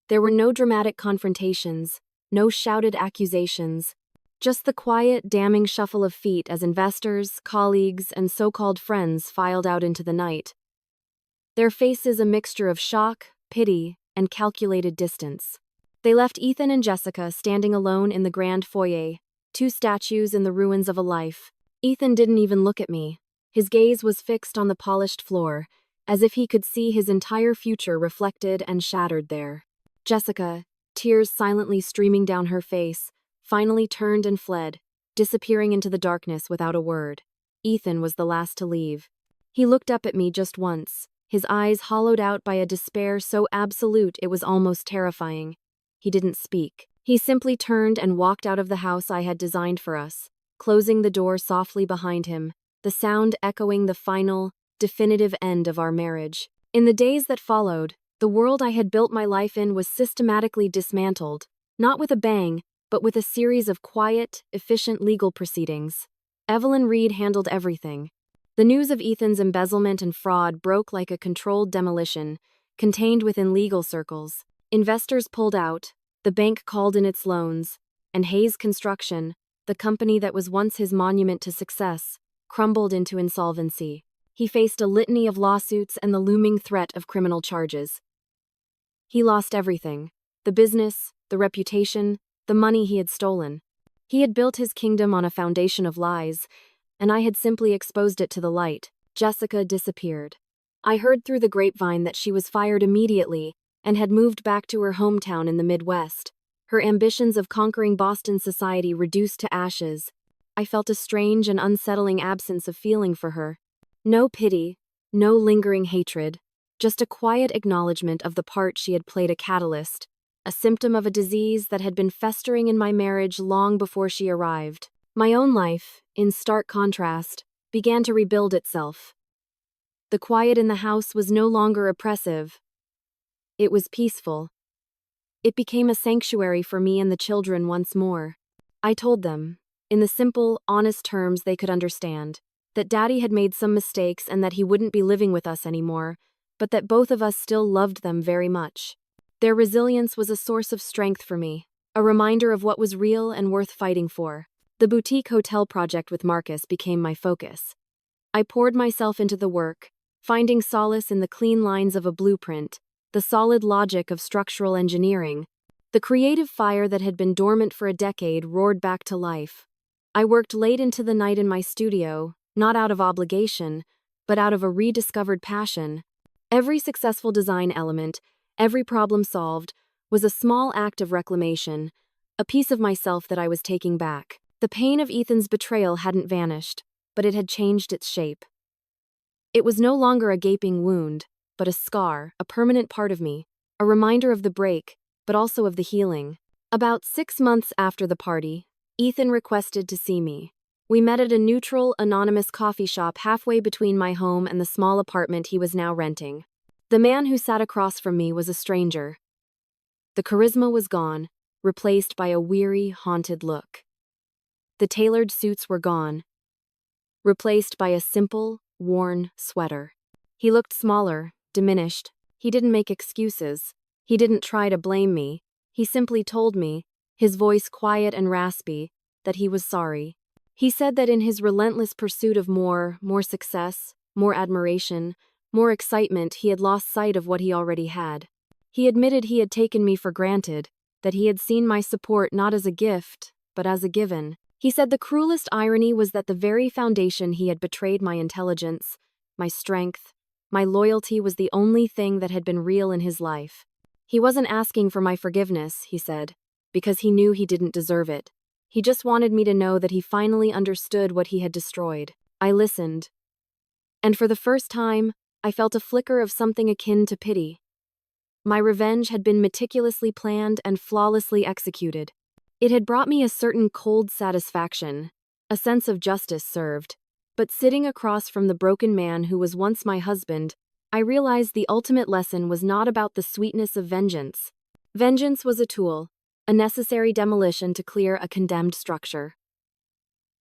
There were no dramatic confrontations, no shouted accusations, just the quiet, damning shuffle of feet as investors, colleagues, and so-called friends filed out into the night. Their faces a mixture of shock, pity, and calculated distance. They left Ethan and Jessica standing alone in the grand foyer, two statues in the ruins of a life. Ethan didn't even look at me. His gaze was fixed on the polished floor, as if he could see his entire future reflected and shattered there. Jessica, tears silently streaming down her face, finally turned and fled, disappearing into the darkness without a word. Ethan was the last to leave. He looked up at me just once, his eyes hollowed out by a despair so absolute it was almost terrifying. He didn't speak. He simply turned and walked out of the house I had designed for us, closing the door softly behind him, the sound echoing the final, definitive end of our marriage. In the days that followed, the world I had built my life in was systematically dismantled, not with a bang, but with a series of quiet, efficient legal proceedings. Evelyn Reed handled everything. The news of Ethan's embezzlement and fraud broke like a controlled demolition, contained within legal circles. Investors pulled out, the bank called in its loans, and Hayes Construction, the company that was once his monument to success, crumbled into insolvency. He faced a litany of lawsuits and the looming threat of criminal charges. He lost everything: the business, the reputation, the money he had stolen. He had built his kingdom on a foundation of lies, and I had simply exposed it to the light. Jessica disappeared. I heard through the grapevine that she was fired immediately and had moved back to her hometown in the Midwest, her ambitions of conquering Boston society reduced to ashes. I felt a strange and unsettling absence of feeling for her. No pity, no lingering hatred, just a quiet acknowledgement of the part she had played: a catalyst, a symptom of a disease that had been festering in my marriage long before she arrived. My own life, in stark contrast, began to rebuild itself. The quiet in the house was no longer oppressive. It was peaceful. It became a sanctuary for me and the children once more. I told them, in the simple, honest terms they could understand, that Daddy had made some mistakes and that he wouldn't be living with us anymore, but that both of us still loved them very much. Their resilience was a source of strength for me, a reminder of what was real and worth fighting for. The boutique hotel project with Marcus became my focus. I poured myself into the work, finding solace in the clean lines of a blueprint, the solid logic of structural engineering. The creative fire that had been dormant for a decade roared back to life. I worked late into the night in my studio, not out of obligation, but out of a rediscovered passion. Every successful design element, every problem solved, was a small act of reclamation, a piece of myself that I was taking back. The pain of Ethan's betrayal hadn't vanished, but it had changed its shape. It was no longer a gaping wound, but a scar, a permanent part of me, a reminder of the break, but also of the healing. About 6 months after the party, Ethan requested to see me. We met at a neutral, anonymous coffee shop halfway between my home and the small apartment he was now renting. The man who sat across from me was a stranger. The charisma was gone, replaced by a weary, haunted look. The tailored suits were gone, replaced by a simple, worn sweater. He looked smaller, diminished. He didn't make excuses. He didn't try to blame me. He simply told me, his voice quiet and raspy, that he was sorry. He said that in his relentless pursuit of more success, more admiration, more excitement, he had lost sight of what he already had. He admitted he had taken me for granted, that he had seen my support not as a gift, but as a given. He said the cruelest irony was that the very foundation he had betrayed, my intelligence, my strength, my loyalty, was the only thing that had been real in his life. He wasn't asking for my forgiveness, he said, because he knew he didn't deserve it. He just wanted me to know that he finally understood what he had destroyed. I listened. And for the first time, I felt a flicker of something akin to pity. My revenge had been meticulously planned and flawlessly executed. It had brought me a certain cold satisfaction, a sense of justice served. But sitting across from the broken man who was once my husband, I realized the ultimate lesson was not about the sweetness of vengeance. Vengeance was a tool, a necessary demolition to clear a condemned structure.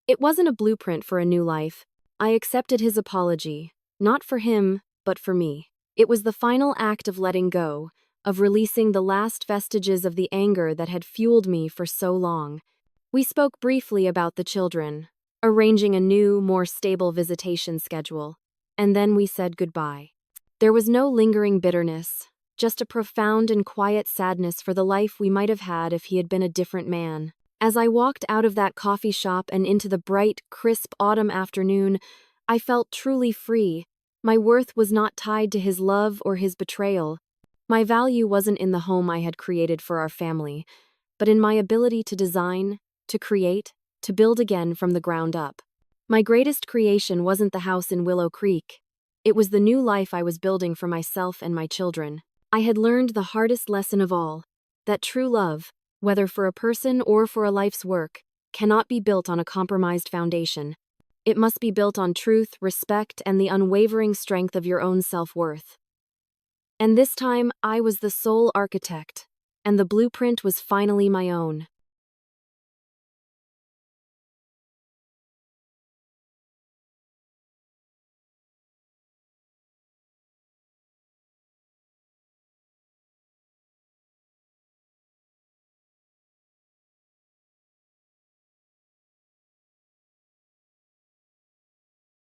It wasn't a blueprint for a new life. I accepted his apology, not for him, but for me. It was the final act of letting go, of releasing the last vestiges of the anger that had fueled me for so long. We spoke briefly about the children, arranging a new, more stable visitation schedule, and then we said goodbye. There was no lingering bitterness, just a profound and quiet sadness for the life we might have had if he had been a different man. As I walked out of that coffee shop and into the bright, crisp autumn afternoon, I felt truly free. My worth was not tied to his love or his betrayal. My value wasn't in the home I had created for our family, but in my ability to design, to create, to build again from the ground up. My greatest creation wasn't the house in Willow Creek. It was the new life I was building for myself and my children. I had learned the hardest lesson of all, that true love, whether for a person or for a life's work, cannot be built on a compromised foundation. It must be built on truth, respect, and the unwavering strength of your own self-worth. And this time, I was the sole architect, and the blueprint was finally my own.